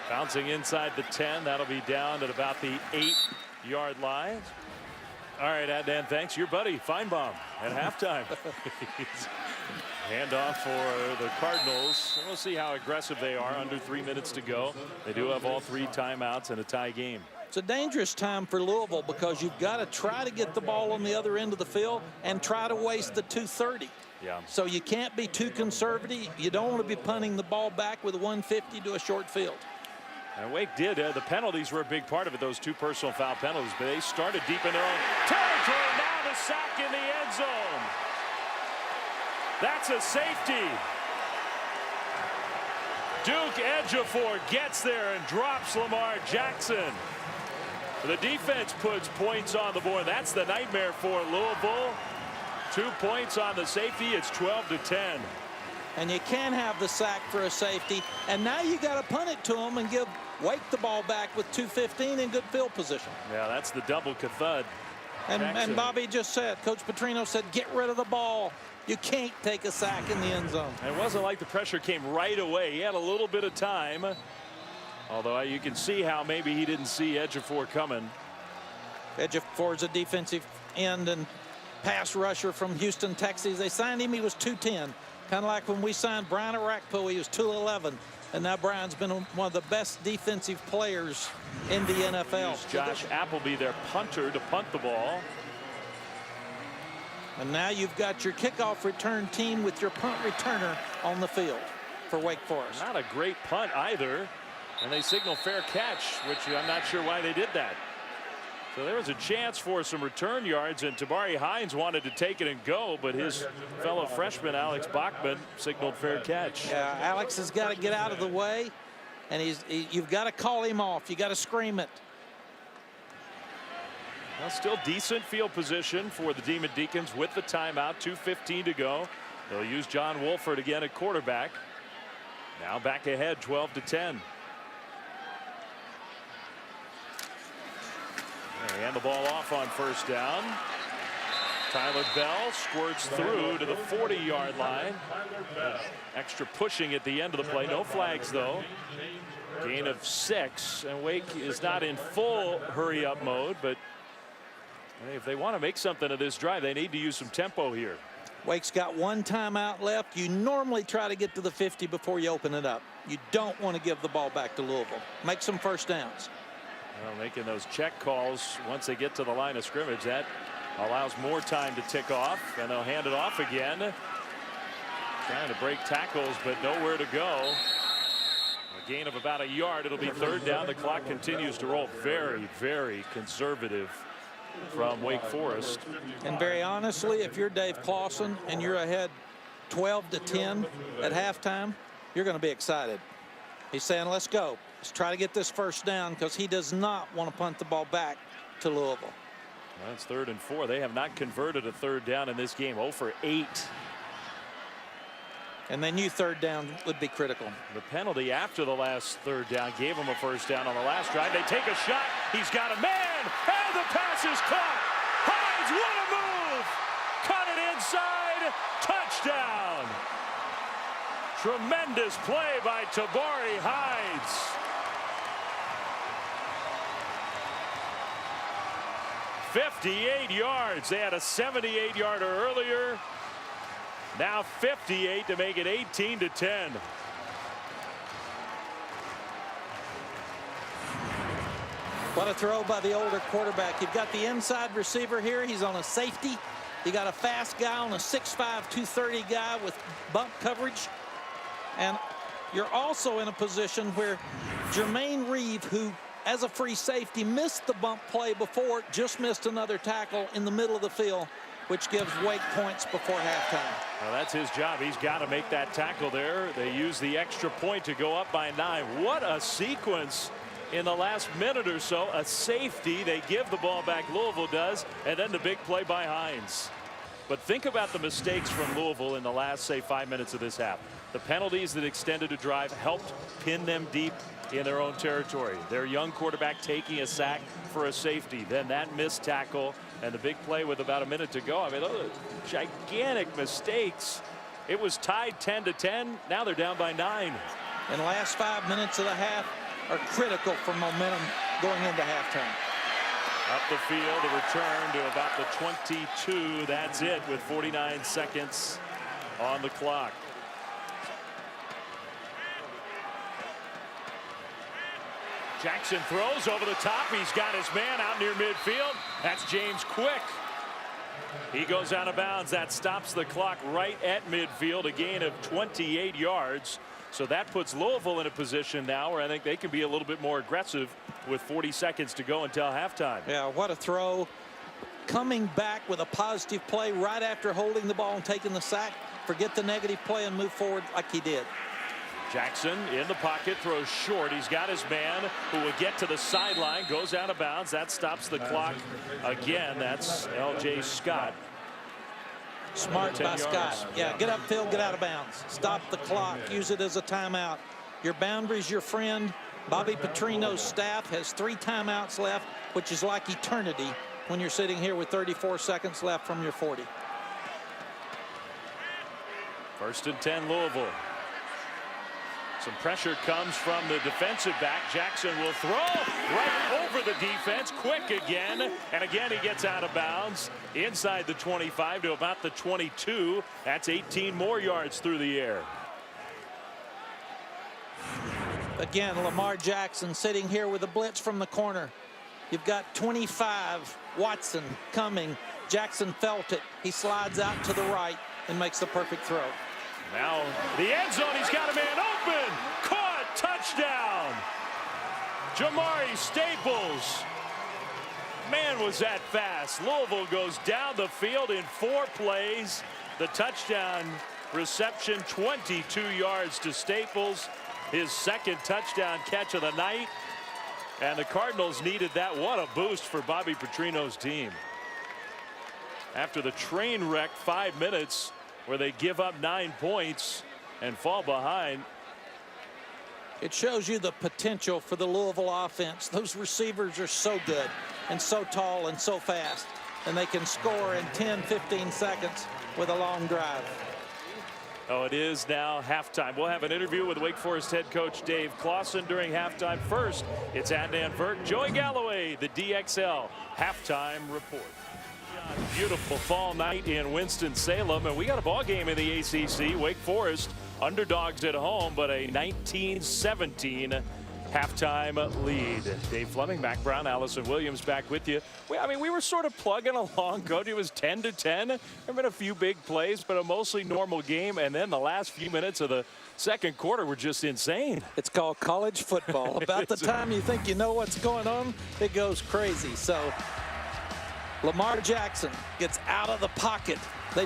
Bouncing inside the 10. That'll be down at about the 8-yard line. All right, Adnan, thanks. Your buddy, Feinbaum, at halftime. Handoff for the Cardinals. We'll see how aggressive they are. Under 3 minutes to go. They do have all 3 timeouts and a tie game. It's a dangerous time for Louisville because you've got to try to get the ball on the other end of the field and try to waste the 230. Yeah. So you can't be too conservative. You don't want to be punting the ball back with a 150 to a short field. And Wake did. The penalties were a big part of it, those 2 personal foul penalties. But they started deep in their own territory. Now the sack in the end zone. That's a safety. Duke Ejiofor gets there and drops Lamar Jackson. The defense puts points on the board. That's the nightmare for Louisville. 2 points on the safety. It's 12-10. And you can have the sack for a safety. And now you got to punt it to him and give Wake the ball back with 2:15 in good field position. Yeah, that's the double cathud. And Bobby just said, Coach Petrino said, get rid of the ball. You can't take a sack in the end zone. And it wasn't like the pressure came right away. He had a little bit of time. Although you can see how maybe he didn't see Ejiofor coming. Ejiofor is a defensive end and pass rusher from Houston, Texas. They signed him. He was 210. Kind of like when we signed Brian Arakpo, he was 211. And now Brian's been one of the best defensive players in the NFL. Here's Josh Appleby, their punter, to punt the ball. And now you've got your kickoff return team with your punt returner on the field for Wake Forest. Not a great punt either. And they signal fair catch, which I'm not sure why they did that. So there was a chance for some return yards, and Tabari Hines wanted to take it and go, but his fellow freshman Alex Bachman signaled fair catch. Yeah, Alex has got to get out of the way, and you've got to call him off. You got to scream it. Well, still decent field position for the Demon Deacons with the timeout. 2:15 to go. They'll use John Wolford again at quarterback. Now back ahead, 12-10. They hand the ball off on first down. Tyler Bell squirts through to the 40-yard line. Extra pushing at the end of the play. No flags, though. Gain of 6. And Wake is not in full hurry-up mode, but if they want to make something of this drive, they need to use some tempo here. Wake's got 1 timeout left. You normally try to get to the 50 before you open it up. You don't want to give the ball back to Louisville. Make some first downs. Well, making those check calls once they get to the line of scrimmage, that allows more time to tick off, and they'll hand it off again. Trying to break tackles, but nowhere to go. A gain of about a yard. It'll be third down. The clock continues to roll. Very, very conservative from Wake Forest. And very honestly, if you're Dave Clawson and you're ahead 12-10 at halftime, you're going to be excited. He's saying, let's go. Let's try to get this first down, because he does not want to punt the ball back to Louisville. That's 3rd and 4. They have not converted a 3rd down in this game. 0 for 8. And they knew 3rd down would be critical. The penalty after the last 3rd down gave him a 1st down on the last drive. They take a shot. He's got a man. And the pass is caught. Hines, what a move. Cut it inside. Touchdown. Tremendous play by Tabari Hines. 58 yards. They had a 78-yarder earlier. Now 58 to make it 18-10. What a throw by the older quarterback. You've got the inside receiver here. He's on a safety. You got a fast guy on a 6'5", 230 guy with bump coverage. And you're also in a position where Jermaine Reeve, who as a free safety missed the bump play before, just missed another tackle in the middle of the field, which gives Wake points before halftime. Well, that's his job. He's got to make that tackle there. They use the extra point to go up by 9. What a sequence in the last minute or so. A safety. They give the ball back, Louisville does, and then the big play by Hines. But think about the mistakes from Louisville in the last, say, 5 minutes of this half. The penalties that extended a drive helped pin them deep in their own territory. Their young quarterback taking a sack for a safety. Then that missed tackle and the big play with about a minute to go. I mean, those are gigantic mistakes. It was tied 10-10. Now they're down by 9. And the last 5 minutes of the half are critical for momentum going into halftime. Up the field, the return to about the 22. That's it with 49 seconds on the clock. Jackson throws over the top. He's got his man out near midfield. That's James Quick. He goes out of bounds. That stops the clock right at midfield. A gain of 28 yards. So that puts Louisville in a position now where I think they can be a little bit more aggressive with 40 seconds to go until halftime. Yeah, what a throw. Coming back with a positive play right after holding the ball and taking the sack. Forget the negative play and move forward like he did. Jackson in the pocket, throws short. He's got his man who will get to the sideline, goes out of bounds. That stops the clock again. That's L.J. Scott. Smart by Scott. Yeah, get upfield, get out of bounds. Stop the clock, use it as a timeout. Your boundary's your friend. Bobby Petrino's staff has 3 timeouts left, which is like eternity when you're sitting here with 34 seconds left from your 40. 1st and 10 Louisville. Some pressure comes from the defensive back. Jackson will throw right over the defense. Quick again. And again he gets out of bounds inside the 25 to about the 22. That's 18 more yards through the air. Again, Lamar Jackson sitting here with a blitz from the corner. You've got 25, Watson coming. Jackson felt it. He slides out to the right and makes the perfect throw. Now the end zone, he's got a man open. Caught, touchdown. Jamari Staples. Man, was that fast. Louisville goes down the field in 4 plays. The touchdown reception, 22 yards to Staples. His 2nd touchdown catch of the night. And the Cardinals needed that. What a boost for Bobby Petrino's team. After the train wreck 5 minutes, where they give up 9 points and fall behind. It shows you the potential for the Louisville offense. Those receivers are so good and so tall and so fast, and they can score in 10-15 seconds with a long drive. Oh, it is now halftime. We'll have an interview with Wake Forest head coach Dave Clawson during halftime. First, it's Adnan Virk, Joey Galloway, the DXL halftime report. Beautiful fall night in Winston-Salem, and we got a ball game in the ACC. Wake Forest underdogs at home, but a 19-17 halftime lead. Dave Fleming, Mac Brown, Allison Williams back with you. I mean, we were sort of plugging along, Coach. It was 10-10. There have been a few big plays, but a mostly normal game. And then the last few minutes of the 2nd quarter were just insane. It's called college football. About the time you think you know what's going on, it goes crazy. So Lamar Jackson gets out of the pocket. They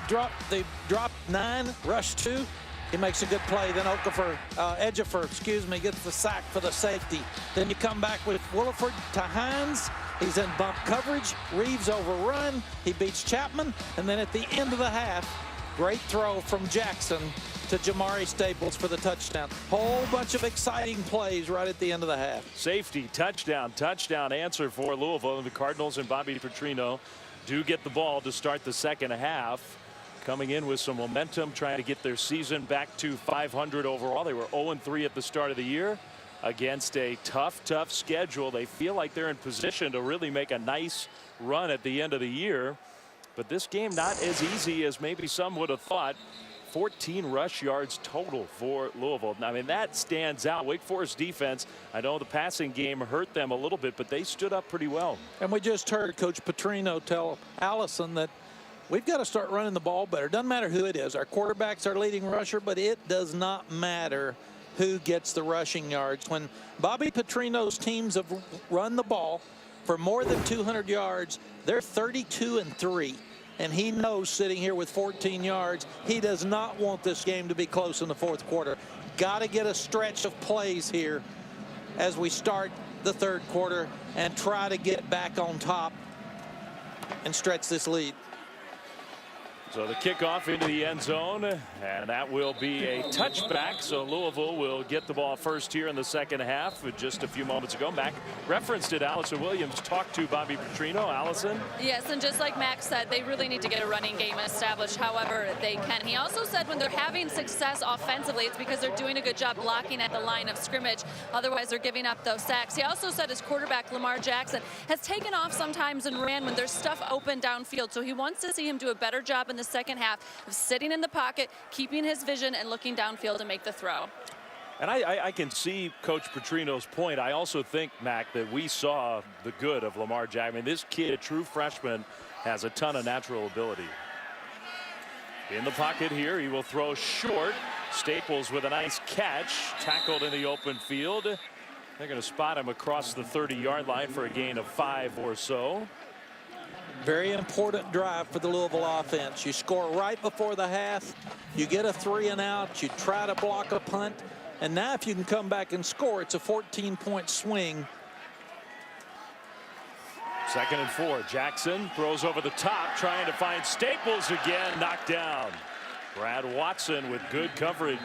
dropped 9, rush 2, He makes a good play. Then Ejiofor, gets the sack for the safety. Then you come back with Williford to Hines. He's in bump coverage. Reeves overrun. He beats Chapman. And then at the end of the half, great throw from Jackson to Jamari Staples for the touchdown. Whole bunch of exciting plays right at the end of the half. Safety, touchdown answer for Louisville. The Cardinals and Bobby Petrino do get the ball to start the second half. Coming in with some momentum, trying to get their season back to 500 overall. They were 0-3 at the start of the year against a tough schedule. They feel like they're in position to really make a nice run at the end of the year. But this game not as easy as maybe some would have thought. 14 rush yards total for Louisville. I mean, that stands out. Wake Forest defense, I know the passing game hurt them a little bit, but they stood up pretty well. And we just heard Coach Petrino tell Allison that we've got to start running the ball better. Doesn't matter who it is. Our quarterback's our leading rusher, but it does not matter who gets the rushing yards. When Bobby Petrino's teams have run the ball for more than 200 yards, they're 32-3. And he knows, sitting here with 14 yards, he does not want this game to be close in the fourth quarter. Got to get a stretch of plays here as we start the third quarter and try to get back on top and stretch this lead. So the kickoff into the end zone, and that will be a touchback. So Louisville will get the ball first here in the second half. Just a few moments ago, Mac referenced it. Allison Williams talked to Bobby Petrino. Allison? Yes, and just like Mac said, they really need to get a running game established however they can. He also said when they're having success offensively, it's because they're doing a good job blocking at the line of scrimmage. Otherwise, they're giving up those sacks. He also said his quarterback, Lamar Jackson, has taken off sometimes and ran when there's stuff open downfield. So he wants to see him do a better job in the second half of sitting in the pocket, keeping his vision, and looking downfield to make the throw. And I can see Coach Petrino's point. I also think, Mac, that we saw the good of Lamar Jackson. I mean, this kid, a true freshman, has a ton of natural ability. In the pocket here, he will throw short. Staples with a nice catch, tackled in the open field. They're going to spot him across the 30-yard line for a gain of 5 or so. Very important drive for the Louisville offense. You score right before the half. You get a 3-and-out. You try to block a punt. And now if you can come back and score, it's a 14-point swing. 2nd and 4. Jackson throws over the top, trying to find Staples again. Knocked down. Brad Watson with good coverage.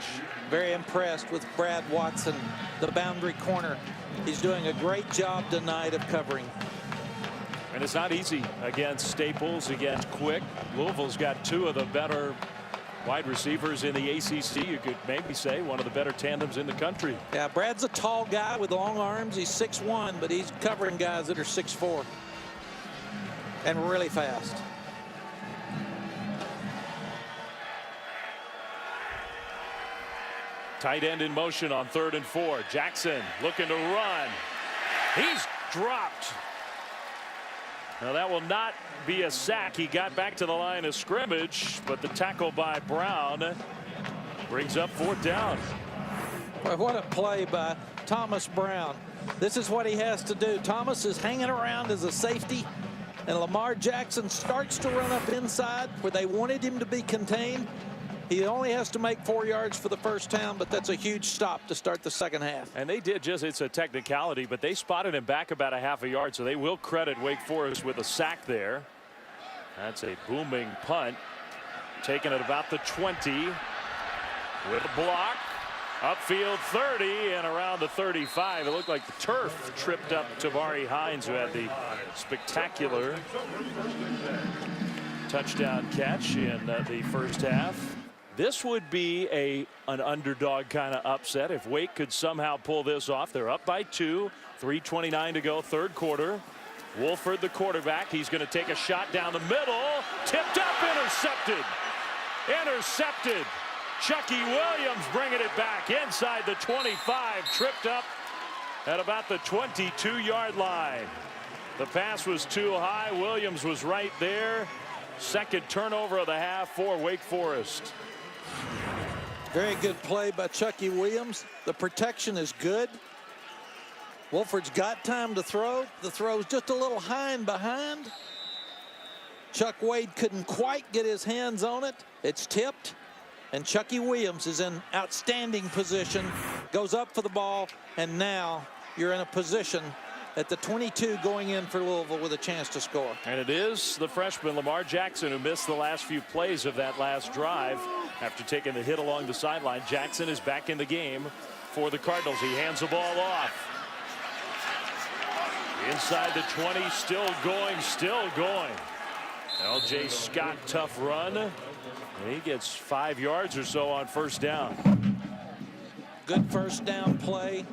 Very impressed with Brad Watson, the boundary corner. He's doing a great job tonight of covering. And it's not easy against Staples, against Quick. Louisville's got 2 of the better wide receivers in the ACC. You could maybe say one of the better tandems in the country. Yeah, Brad's a tall guy with long arms. He's 6'1", but he's covering guys that are 6'4", and really fast. Tight end in motion on 3rd and 4. Jackson looking to run. He's dropped. Now that will not be a sack. He got back to the line of scrimmage, but the tackle by Brown brings up 4th down. Well, what a play by Thomas Brown. This is what he has to do. Thomas is hanging around as a safety, and Lamar Jackson starts to run up inside where they wanted him to be contained. He only has to make 4 yards for the first down, but that's a huge stop to start the second half. And they did just, it's a technicality, but they spotted him back about a half a yard, so they will credit Wake Forest with a sack there. That's a booming punt. Taken at about the 20 with a block. Upfield 30 and around the 35. It looked like the turf tripped up Tavari Hines, who had the spectacular touchdown catch in the first half. This would be an underdog kind of upset if Wake could somehow pull this off. They're up by 2, 3:29 to go, third quarter. Wolford, the quarterback, he's going to take a shot down the middle. Tipped up, intercepted. Intercepted. Chucky Williams bringing it back inside the 25. Tripped up at about the 22-yard line. The pass was too high. Williams was right there. Second turnover of the half for Wake Forest. Very good play by Chucky Williams. The protection is good. Wolford's got time to throw. The throw's just a little high and behind. Chuck Wade couldn't quite get his hands on it. It's tipped. And Chucky Williams is in outstanding position, goes up for the ball, and now you're in a position at the 22 going in for Louisville with a chance to score. And it is the freshman Lamar Jackson who missed the last few plays of that last drive after taking the hit along the sideline. Jackson is back in the game for the Cardinals. He hands the ball off. Inside the 20, still going, still going. L.J. Scott, tough run. And he gets 5 yards or so on first down. Good first down play.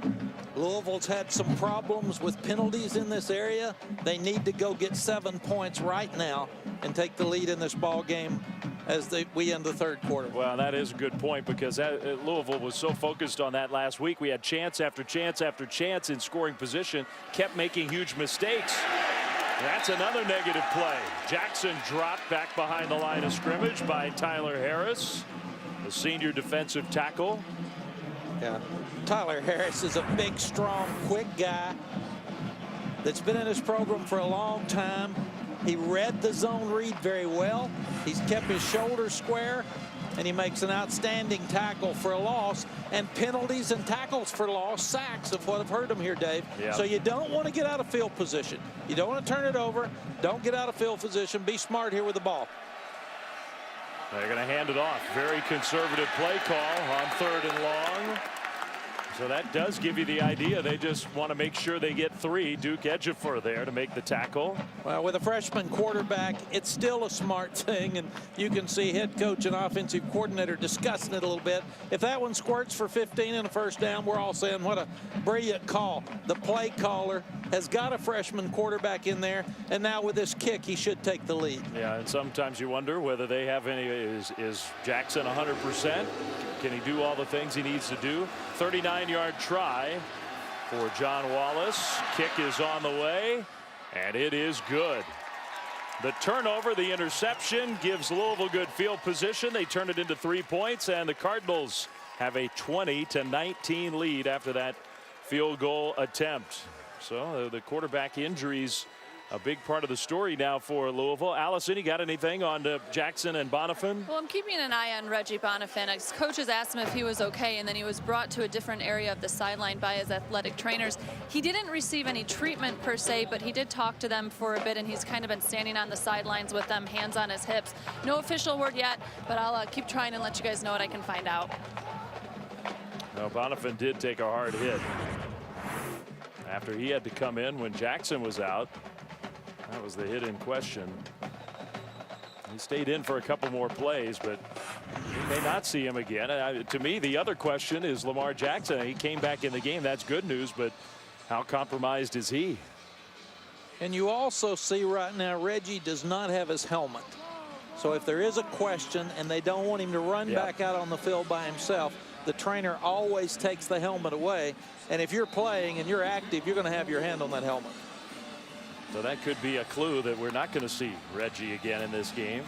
Louisville's had some problems with penalties in this area. They need to go get 7 points right now and take the lead in this ball game as we end the third quarter. Well, that is a good point, because Louisville was so focused on that last week. We had chance after chance after chance in scoring position, kept making huge mistakes. That's another negative play. Jackson dropped back behind the line of scrimmage by Tyler Harris, the senior defensive tackle. Yeah, Tyler Harris is a big, strong, quick guy that's been in this program for a long time. He read the zone read very well. He's kept his shoulders square, and he makes an outstanding tackle for a loss. And penalties and tackles for loss, sacks of what have hurt him here, Dave. Yep. So you don't want to get out of field position. You don't want to turn it over. Don't get out of field position. Be smart here with the ball. They're going to hand it off. Very conservative play call on 3rd and long. So that does give you the idea. They just want to make sure they get 3. Duke Ejiofor there to make the tackle. Well, with a freshman quarterback, it's still a smart thing, and you can see head coach and offensive coordinator discussing it a little bit. If that one squirts for 15 and a first down, we're all saying what a brilliant call. The play caller has got a freshman quarterback in there, and now with this kick, he should take the lead. Yeah, and sometimes you wonder whether they have any. Is Jackson 100%? Can he do all the things he needs to do? 39-yard try for John Wallace. Kick is on the way, and it is good. The turnover, the interception, gives Louisville good field position. They turn it into 3 points, and the Cardinals have a 20-19 lead after that field goal attempt. So the quarterback injuries, a big part of the story now for Louisville. Allison, you got anything on Jackson and Bonifant? Well, I'm keeping an eye on Reggie Bonifant. His coaches asked him if he was okay, and then he was brought to a different area of the sideline by his athletic trainers. He didn't receive any treatment per se, but he did talk to them for a bit, and he's kind of been standing on the sidelines with them, hands on his hips. No official word yet, but I'll keep trying and let you guys know what I can find out. No, Bonifant did take a hard hit after he had to come in when Jackson was out. That was the hit in question. He stayed in for a couple more plays, but we may not see him again. To me, the other question is Lamar Jackson. He came back in the game. That's good news, but how compromised is he? And you also see right now Reggie does not have his helmet. So if there is a question and they don't want him to run back out on the field by himself, the trainer always takes the helmet away. And if you're playing and you're active, you're going to have your hand on that helmet. So that could be a clue that we're not going to see Reggie again in this game.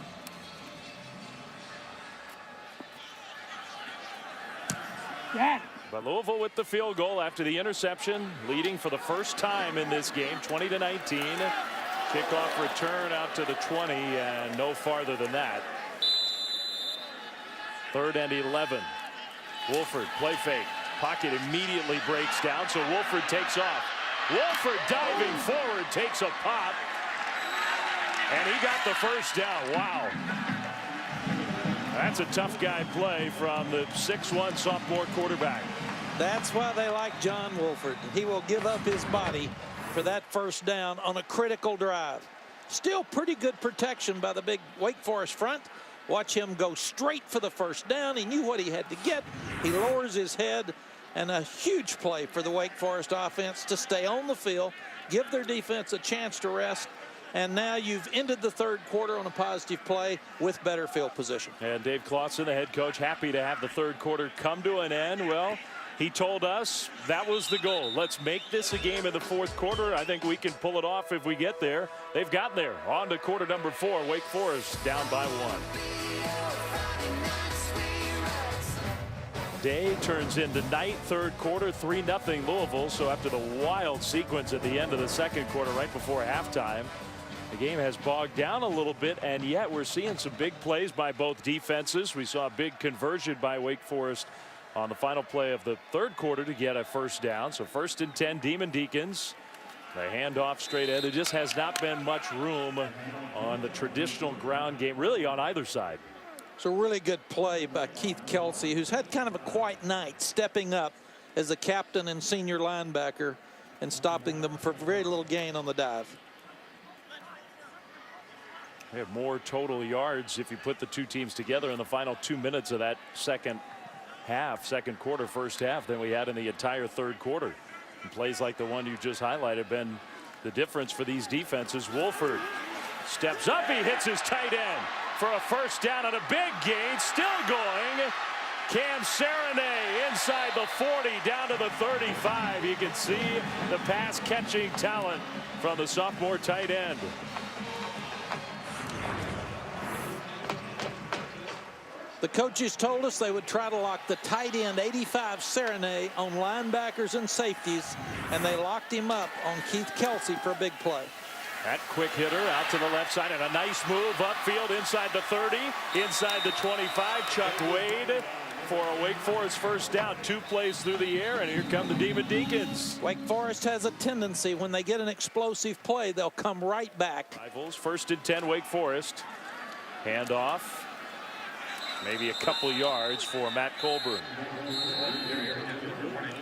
But Louisville with the field goal after the interception, leading for the first time in this game, 20-19. Kickoff return out to the 20 and no farther than that. 3rd and 11. Wolford, play fake. Pocket immediately breaks down, so Wolford takes off. Wolford diving forward, takes a pop, and he got the first down. Wow. That's a tough guy play from the 6'1" sophomore quarterback. That's why they like John Wolford. He will give up his body for that first down on a critical drive. Still pretty good protection by the big Wake Forest front. Watch him go straight for the first down. He knew what he had to get. He lowers his head. And a huge play for the Wake Forest offense to stay on the field, give their defense a chance to rest, and now you've ended the third quarter on a positive play with better field position. And Dave Clawson, the head coach, happy to have the third quarter come to an end. Well, he told us that was the goal. Let's make this a game in the fourth quarter. I think we can pull it off if we get there. They've gotten there. On to quarter number 4. Wake Forest down by 1. Day turns into night, third quarter, 3-0 Louisville. So after the wild sequence at the end of the second quarter, right before halftime, The game has bogged down a little bit, and yet we're seeing some big plays by both defenses. We saw a big conversion by Wake Forest on the final play of the third quarter to get a first down. So 1st and 10, Demon Deacons. The handoff straight ahead. There just has not been much room on the traditional ground game, really, on either side. It's a really good play by Keith Kelsey, who's had kind of a quiet night, stepping up as a captain and senior linebacker and stopping them for very little gain on the dive. We have more total yards if you put the two teams together in the final 2 minutes of that second quarter, first half, than we had in the entire third quarter. And plays like the one you just highlighted been the difference for these defenses. Wolford steps up. He hits his tight end for a first down and a big gain. Still going. Cam Serenay inside the 40 down to the 35. You can see the pass catching talent from the sophomore tight end. The coaches told us they would try to lock the tight end 85 Serenay on linebackers and safeties, and they locked him up on Keith Kelsey for a big play. That quick hitter out to the left side, and a nice move upfield inside the 30, inside the 25. Chuck Wade for a Wake Forest first down. 2 plays through the air, and here come the Demon Deacons. Wake Forest has a tendency, when they get an explosive play, they'll come right back. Rivals, 1st and 10, Wake Forest. Handoff. Maybe a couple yards for Matt Colburn.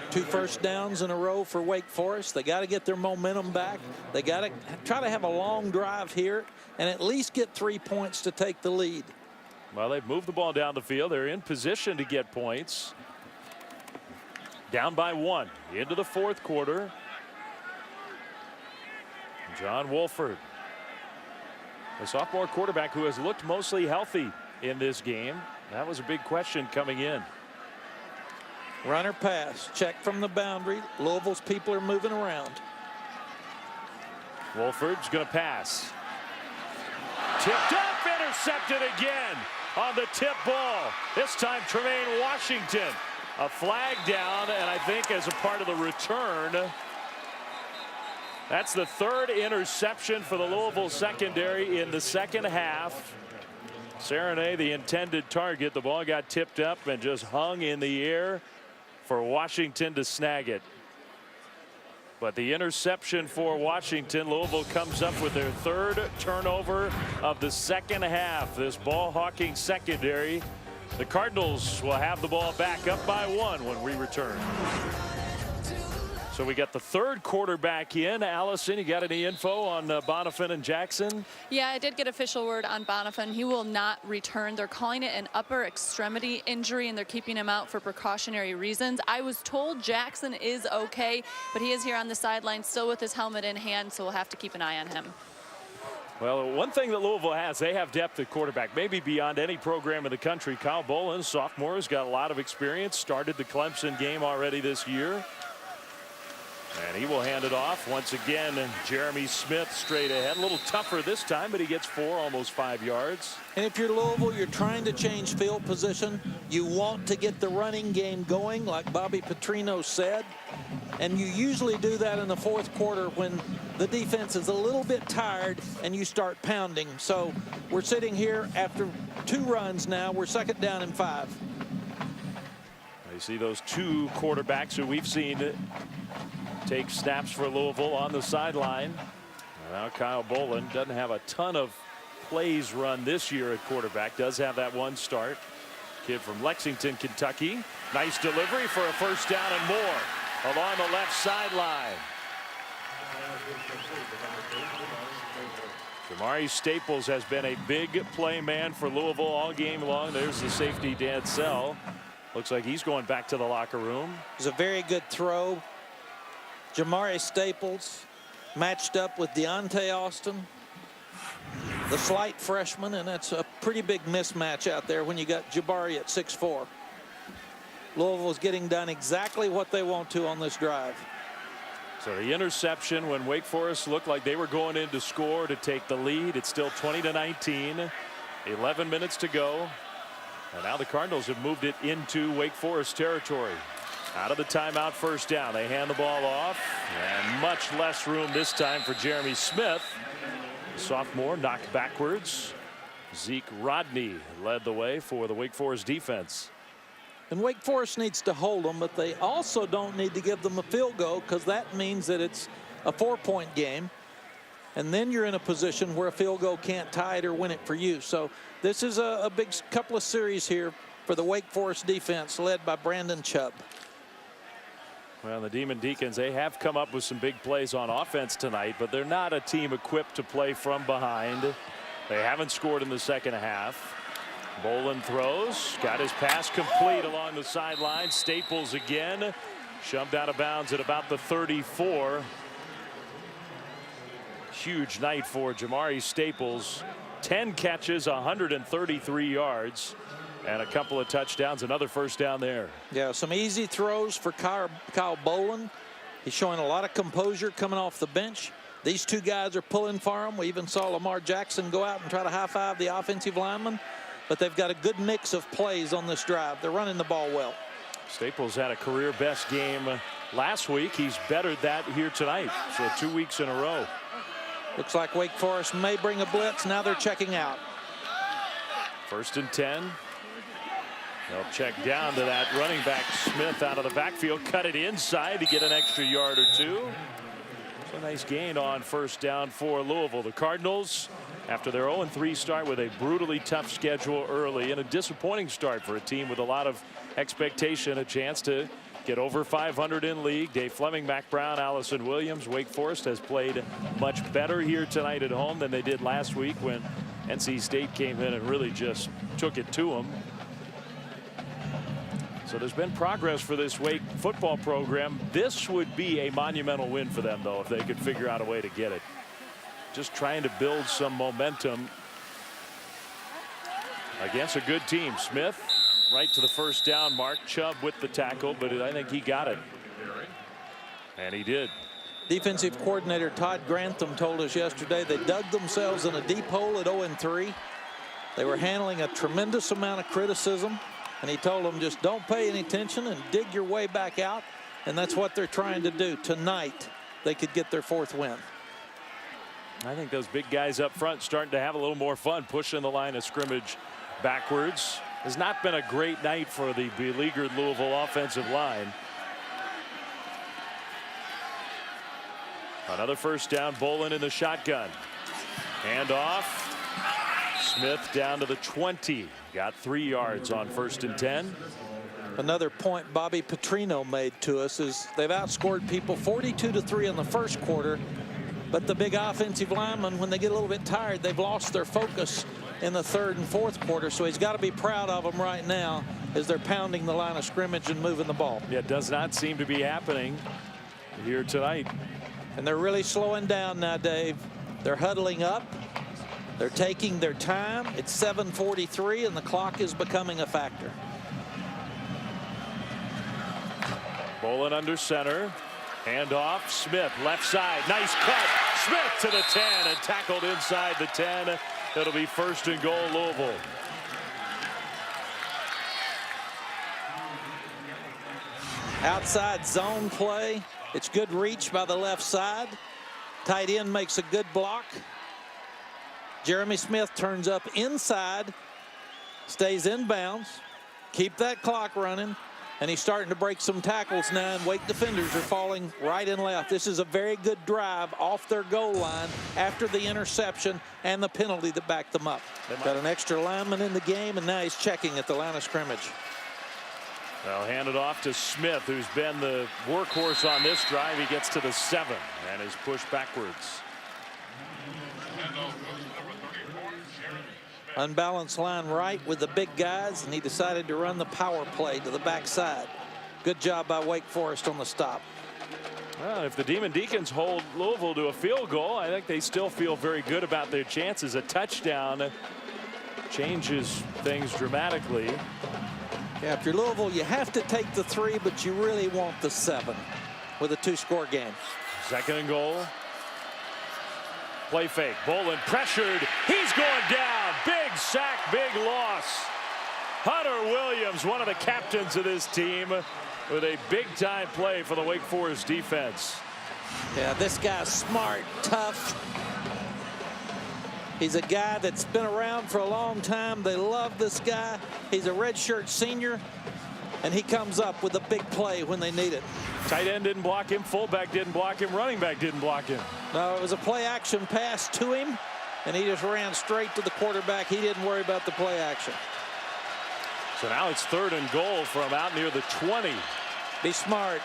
2 first downs in a row for Wake Forest. They got to get their momentum back. They got to try to have a long drive here and at least get 3 points to take the lead. Well, they've moved the ball down the field. They're in position to get points. Down by 1 into the fourth quarter. John Wolford, a sophomore quarterback who has looked mostly healthy in this game. That was a big question coming in. Runner pass, check from the boundary. Louisville's people are moving around. Wolford's going to pass. Tipped up, intercepted again on the tip ball. This time Tremaine Washington. A flag down, and I think as a part of the return. That's the 3rd interception for the Louisville secondary in the second half. Serenay, the intended target. The ball got tipped up and just hung in the air for Washington to snag it. But the interception for Washington, Louisville comes up with their 3rd turnover of the second half. This ball hawking secondary. The Cardinals will have the ball back up by 1 when we return. So we got the 3rd quarterback in. Allison, you got any info on Bonifant and Jackson? Yeah, I did get official word on Bonifant. He will not return. They're calling it an upper extremity injury, and they're keeping him out for precautionary reasons. I was told Jackson is okay, but he is here on the sideline still with his helmet in hand, so we'll have to keep an eye on him. Well, one thing that Louisville has, they have depth at quarterback, maybe beyond any program in the country. Kyle Bolin, sophomore, has got a lot of experience, started the Clemson game already this year. And he will hand it off once again. Jeremy Smith straight ahead. A little tougher this time, but he gets 4, almost 5 yards. And if you're Louisville, you're trying to change field position. You want to get the running game going, like Bobby Petrino said. And you usually do that in the fourth quarter when the defense is a little bit tired and you start pounding. So we're sitting here after 2 runs now. We're 2nd down and 5. You see those 2 quarterbacks who we've seen take snaps for Louisville on the sideline. Now Kyle Bolin doesn't have a ton of plays run this year at quarterback. Does have that 1 start. Kid from Lexington, Kentucky. Nice delivery for a first down and more along the left sideline. Jamari Staples has been a big play man for Louisville all game long. There's the safety, Dan Sell. Looks like he's going back to the locker room. It was a very good throw. Jamari Staples matched up with Deontay Austin, the slight freshman, and that's a pretty big mismatch out there when you got Jabari at 6'4". Louisville's getting done exactly what they want to on this drive. So the interception when Wake Forest looked like they were going in to score to take the lead. It's still 20-19. 11 minutes to go. And now the Cardinals have moved it into Wake Forest territory. Out of the timeout, first down. They hand the ball off, and much less room this time for Jeremy Smith. Sophomore knocked backwards. Zeke Rodney led the way for the Wake Forest defense. And Wake Forest needs to hold them, but they also don't need to give them a field goal, because that means that it's a 4-point game. And then you're in a position where a field goal can't tie it or win it for you. So this is a big couple of series here for the Wake Forest defense, led by Brandon Chubb. Well, the Demon Deacons, they have come up with some big plays on offense tonight, but they're not a team equipped to play from behind. They haven't scored in the second half. Bolin throws, got his pass complete along the sideline. Staples again, shoved out of bounds at about the 34. Huge night for Jamari Staples. 10 catches, 133 yards, and a couple of touchdowns. Another first down there. Yeah, some easy throws for Kyle Bolin. He's showing a lot of composure coming off the bench. These two guys are pulling for him. We even saw Lamar Jackson go out and try to high-five the offensive lineman. But they've got a good mix of plays on this drive. They're running the ball well. Staples had a career best game last week. He's bettered that here tonight. So 2 weeks in a row. Looks like Wake Forest may bring a blitz. Now they're checking out. 1st and 10. They'll check down to that running back Smith out of the backfield. Cut it inside to get an extra yard or two. So a nice gain on first down for Louisville. The Cardinals, after their 0-3 start with a brutally tough schedule early and a disappointing start for a team with a lot of expectation, a chance to get over 500 in league. Dave Fleming, Mac Brown, Allison Williams. Wake Forest has played much better here tonight at home than they did last week when NC State came in and really just took it to them. So there's been progress for this Wake football program. This would be a monumental win for them, though, if they could figure out a way to get it. Just trying to build some momentum against a good team. Smith right to the first down mark. Chubb with the tackle, but I think he got it. And he did. Defensive coordinator Todd Grantham told us yesterday they dug themselves in a deep hole at 0-3. They were handling a tremendous amount of criticism, and he told them just don't pay any attention and dig your way back out. And that's what they're trying to do. Tonight they could get their 4th win. I think those big guys up front starting to have a little more fun pushing the line of scrimmage backwards. Has not been a great night for the beleaguered Louisville offensive line. Another first down. Bolin in the shotgun. Hand off. Smith down to the 20. Got 3 yards on 1st and 10. Another point Bobby Petrino made to us is they've outscored people 42-3 in the first quarter, but the big offensive linemen, when they get a little bit tired, they've lost their focus in the 3rd and 4th quarter. So he's got to be proud of them right now as they're pounding the line of scrimmage and moving the ball. Yeah, it does not seem to be happening here tonight. And they're really slowing down now, Dave. They're huddling up. They're taking their time. It's 7:43 and the clock is becoming a factor. Bolin under center. Hand off. Smith left side. Nice cut. Smith to the 10 and tackled inside the 10. It'll be 1st and goal Louisville. Outside zone play. It's good reach by the left side. Tight end makes a good block. Jeremy Smith turns up inside, stays in bounds. Keep that clock running. And he's starting to break some tackles now, and Wake defenders are falling right and left. This is a very good drive off their goal line after the interception and the penalty that backed them up. Got an extra lineman in the game, and now he's checking at the line of scrimmage. Well, hand it off to Smith, who's been the workhorse on this drive. He gets to the 7 and is pushed backwards. Unbalanced line right with the big guys, and he decided to run the power play to the backside. Good job by Wake Forest on the stop. Well, if the Demon Deacons hold Louisville to a field goal, I think they still feel very good about their chances. A touchdown changes things dramatically. Yeah, if you're Louisville, you have to take the 3, but you really want the 7 with a 2-score game. 2nd and goal. Play fake. Bolin pressured. He's going down. Big sack, big loss. Hunter Williams, one of the captains of this team, with a big-time play for the Wake Forest defense. Yeah, this guy's smart, tough. He's a guy that's been around for a long time. They love this guy. He's a redshirt senior, and he comes up with a big play when they need it. Tight end didn't block him. Fullback didn't block him. Running back didn't block him. No, it was a play action pass to him, and he just ran straight to the quarterback. He didn't worry about the play action. So now it's 3rd and goal from out near the 20. Be smart.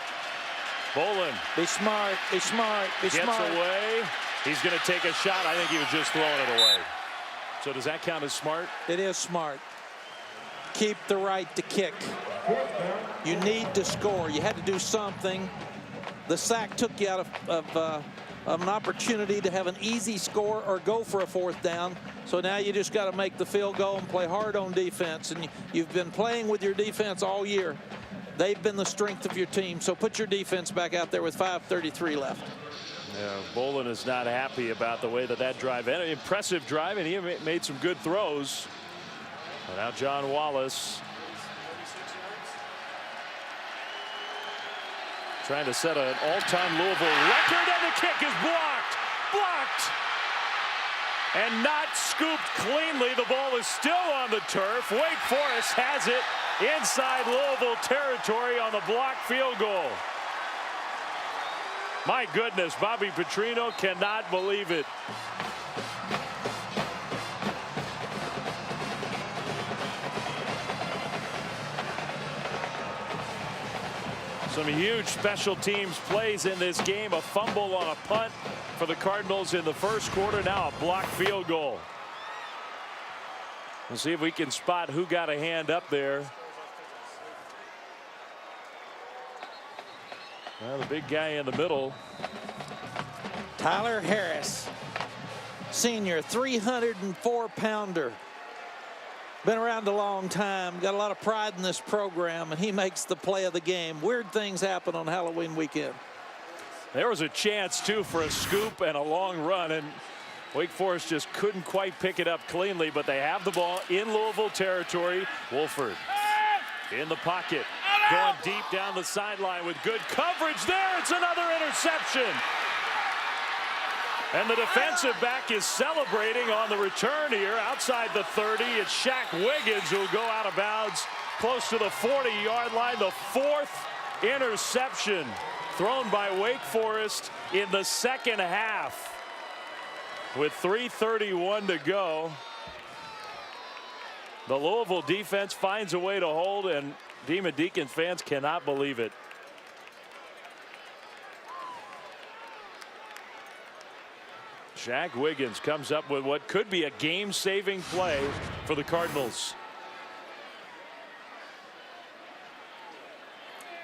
Bolin. Be smart. Be smart. Be Gets smart. away. He's going to take a shot. I think he was just throwing it away. So does that count as smart? It is smart. Keep the right to kick. You need to score. You had to do something. The sack took you out of an opportunity to have an easy score or go for a 4th down. So now you just got to make the field goal and play hard on defense. And you've been playing with your defense all year. They've been the strength of your team. So put your defense back out there with 5:33 left. Yeah, Bolin is not happy about the way that drive ended. Impressive drive, and he made some good throws. But now John Wallace trying to set an all-time Louisville record, and the kick is blocked. Blocked. And not scooped cleanly. The ball is still on the turf. Wake Forest has it inside Louisville territory on the blocked field goal. My goodness, Bobby Petrino cannot believe it. Some huge special teams plays in this game. A fumble on a punt for the Cardinals in the first quarter. Now a blocked field goal. We'll see if we can spot who got a hand up there. Well, the big guy in the middle. Tyler Harris, senior, 304-pounder. Been around a long time, got a lot of pride in this program, and he makes the play of the game. Weird things happen on Halloween weekend. There was a chance, too, for a scoop and a long run, and Wake Forest just couldn't quite pick it up cleanly, but they have the ball in Louisville territory. Wolford in the pocket, going deep down the sideline with good coverage there. It's another interception. And the defensive back is celebrating on the return here outside the 30. It's Shaq Wiggins who'll go out of bounds close to the 40-yard line. The 4th interception thrown by Wake Forest in the second half. With 3:31 to go, the Louisville defense finds a way to hold, and Demon Deacon fans cannot believe it. Shaq Wiggins comes up with what could be a game-saving play for the Cardinals.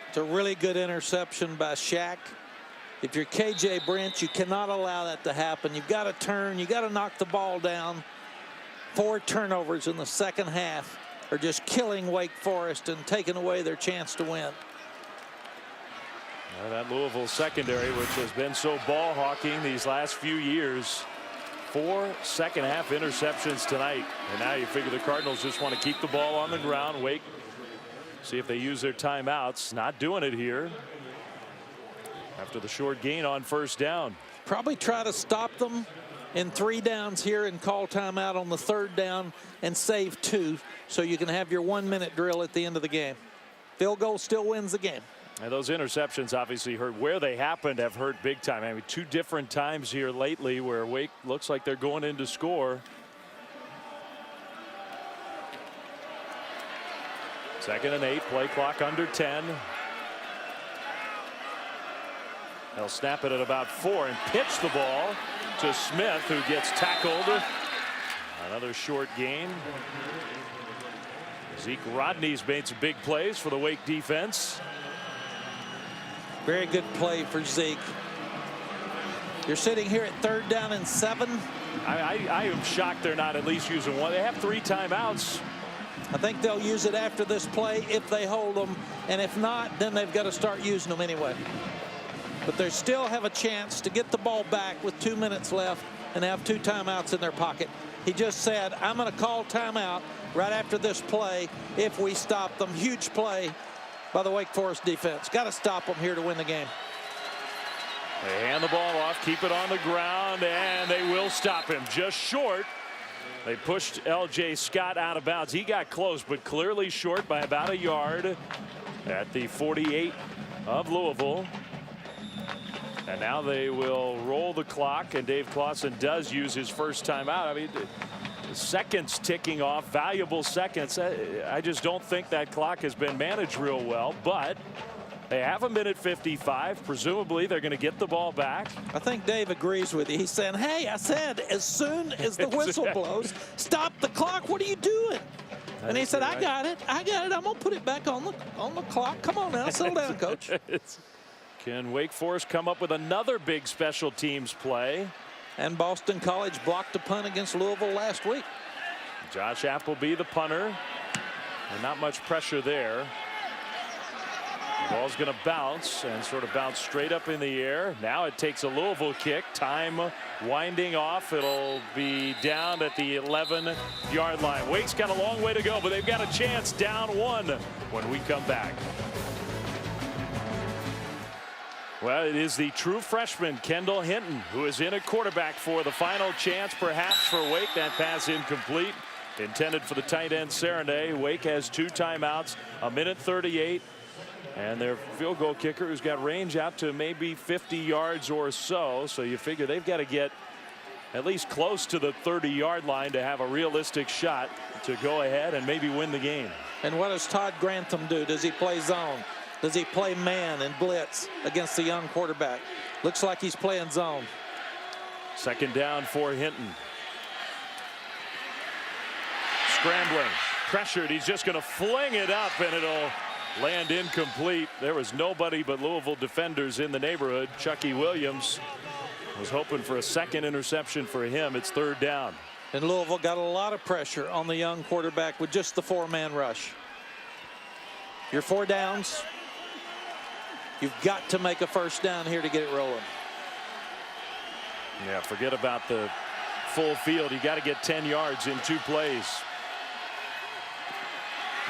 It's a really good interception by Shaq. If you're KJ Brent, you cannot allow that to happen. You've got to turn. You've got to knock the ball down. 4 turnovers in the second half are just killing Wake Forest and taking away their chance to win. Well, that Louisville secondary, which has been so ball hawking these last few years, 4 second-half interceptions tonight. And now you figure the Cardinals just want to keep the ball on the ground. Wake, see if they use their timeouts. Not doing it here after the short gain on first down. Probably try to stop them in 3 downs here and call timeout on the 3rd down and save 2 so you can have your 1-minute drill at the end of the game. Field goal still wins the game. And those interceptions obviously hurt. Where they happened have hurt big time. I mean, 2 different times here lately where Wake looks like they're going in to score. 2nd and 8, play clock under 10. They'll snap it at about 4 and pitch the ball to Smith, who gets tackled. Another short gain. Zeke Rodney's made some big plays for the Wake defense. Very good play for Zeke. You're sitting here at 3rd down and 7. I am shocked they're not at least using one. They have 3 timeouts. I think they'll use it after this play if they hold them, and if not, then they've got to start using them anyway. But they still have a chance to get the ball back with 2 minutes left and have 2 timeouts in their pocket. He just said, I'm going to call timeout right after this play if we stop them. Huge play by the Wake Forest defense. Got to stop them here to win the game. They hand the ball off, keep it on the ground, and they will stop him just short They pushed L.J. Scott out of bounds. He got close, but clearly short by about a yard at the 48 of Louisville. And now they will roll the clock, and Dave Clawson does use his first timeout. I mean, the seconds ticking off, valuable seconds. I just don't think that clock has been managed real well, but they have a minute 55. Presumably they're going to get the ball back. I think Dave agrees with you. He's saying, hey, I said as soon as the whistle blows, stop the clock. What are you doing? And he said, I got it. I got it. I'm going to put it back on the clock. Come on now. Settle down, Coach. Can Wake Forest come up with another big special teams play? And Boston College blocked a punt against Louisville last week. Josh Appleby, the punter. And not much pressure there. The ball's going to bounce and sort of bounce straight up in the air. Now it takes a Louisville kick. Time winding off. It'll be down at the 11-yard line. Wake's got a long way to go, but they've got a chance down one when we come back. Well, it is the true freshman, Kendall Hinton, who is in at quarterback for the final chance, perhaps, for Wake. That pass incomplete, intended for the tight end, Serenay. Wake has 2 timeouts, a minute 38. And their field goal kicker, who's got range out to maybe 50 yards or so. So you figure they've got to get at least close to the 30-yard line to have a realistic shot to go ahead and maybe win the game. And what does Todd Grantham do? Does he play zone? Does he play man and blitz against the young quarterback? Looks like he's playing zone. Second down for Hinton. Scrambling, pressured. He's just going to fling it up, and it'll land incomplete. There was nobody but Louisville defenders in the neighborhood. Chucky Williams was hoping for a second interception for him. It's third down. And Louisville got a lot of pressure on the young quarterback with just the 4-man rush. Your 4 downs. You've got to make a first down here to get it rolling. Yeah, forget about the full field. You got to get 10 yards in 2 plays.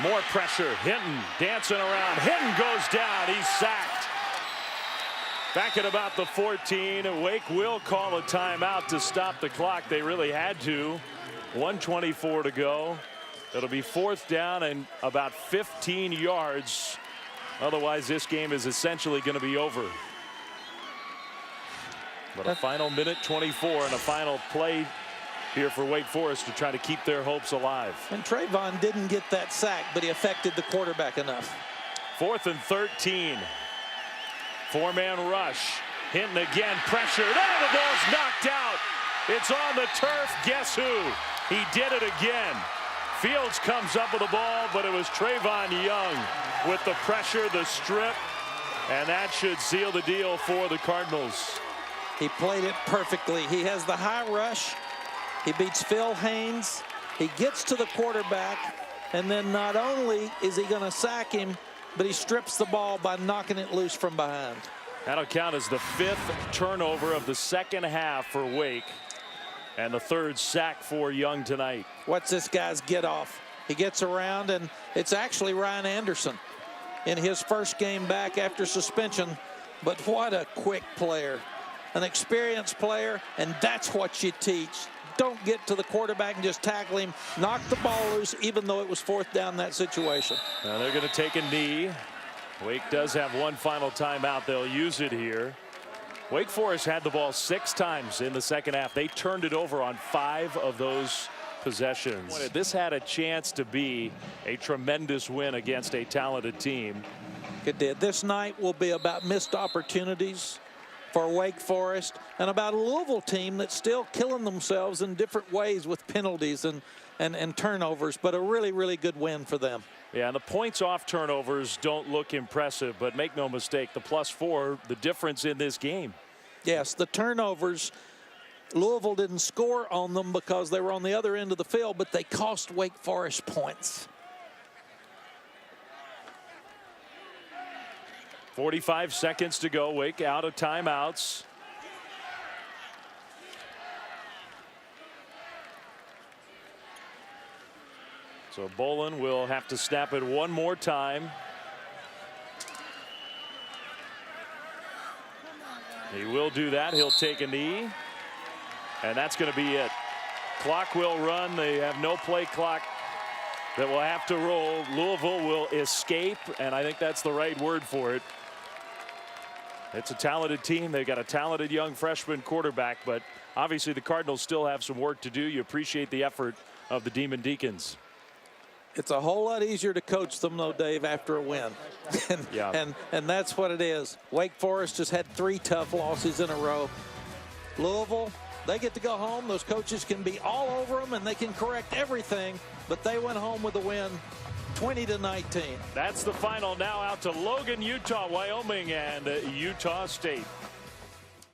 More pressure. Hinton dancing around. Hinton goes down. He's sacked. Back at about the 14. Wake will call a timeout to stop the clock. They really had to. 1:24 to go. It'll be 4th down and about 15 yards. Otherwise, this game is essentially going to be over. But a final minute 24 and a final play here for Wake Forest to try to keep their hopes alive. And Trayvon didn't get that sack, but he affected the quarterback enough. 4th and 13. 4-man rush. Hinton again, pressured. Oh, the ball's knocked out. It's on the turf. Guess who? He did it again. Fields comes up with the ball, but it was Trayvon Young with the pressure, the strip, and that should seal the deal for the Cardinals. He played it perfectly. He has the high rush. He beats Phil Haynes. He gets to the quarterback, and then not only is he going to sack him, but he strips the ball by knocking it loose from behind. That'll count as the 5th turnover of the second half for Wake, and the 3rd sack for Young tonight. What's this guy's get off? He gets around, and it's actually Ryan Anderson in his first game back after suspension. But what a quick player, an experienced player, and that's what you teach. Don't get to the quarterback and just tackle him. Knock the ball loose, even though it was 4th down in that situation. Now they're going to take a knee. Wake does have one final timeout. They'll use it here. Wake Forest had the ball 6 times in the second half. They turned it over on 5 of those possessions. This had a chance to be a tremendous win against a talented team. It did. This night will be about missed opportunities for Wake Forest and about a Louisville team that's still killing themselves in different ways with penalties and turnovers, but a really, really good win for them. Yeah, and the points off turnovers don't look impressive, but make no mistake, the +4, the difference in this game. Yes, the turnovers, Louisville didn't score on them because they were on the other end of the field, but they cost Wake Forest points. 45 seconds to go. Wake out of timeouts. So Bolin will have to snap it one more time. He will do that. He'll take a knee. And that's going to be it. clock will run. They have no play clock that will have to roll. Louisville will escape, and I think that's the right word for it. It's a talented team. They've got a talented young freshman quarterback, but obviously the Cardinals still have some work to do. You appreciate the effort of the Demon Deacons. It's a whole lot easier to coach them, though, Dave, after a win. and that's what it is. Wake Forest just had 3 tough losses in a row. Louisville, they get to go home. Those coaches can be all over them, and they can correct everything, but they went home with a win, 20-19. That's the final now out to Logan, Utah, Wyoming, and Utah State.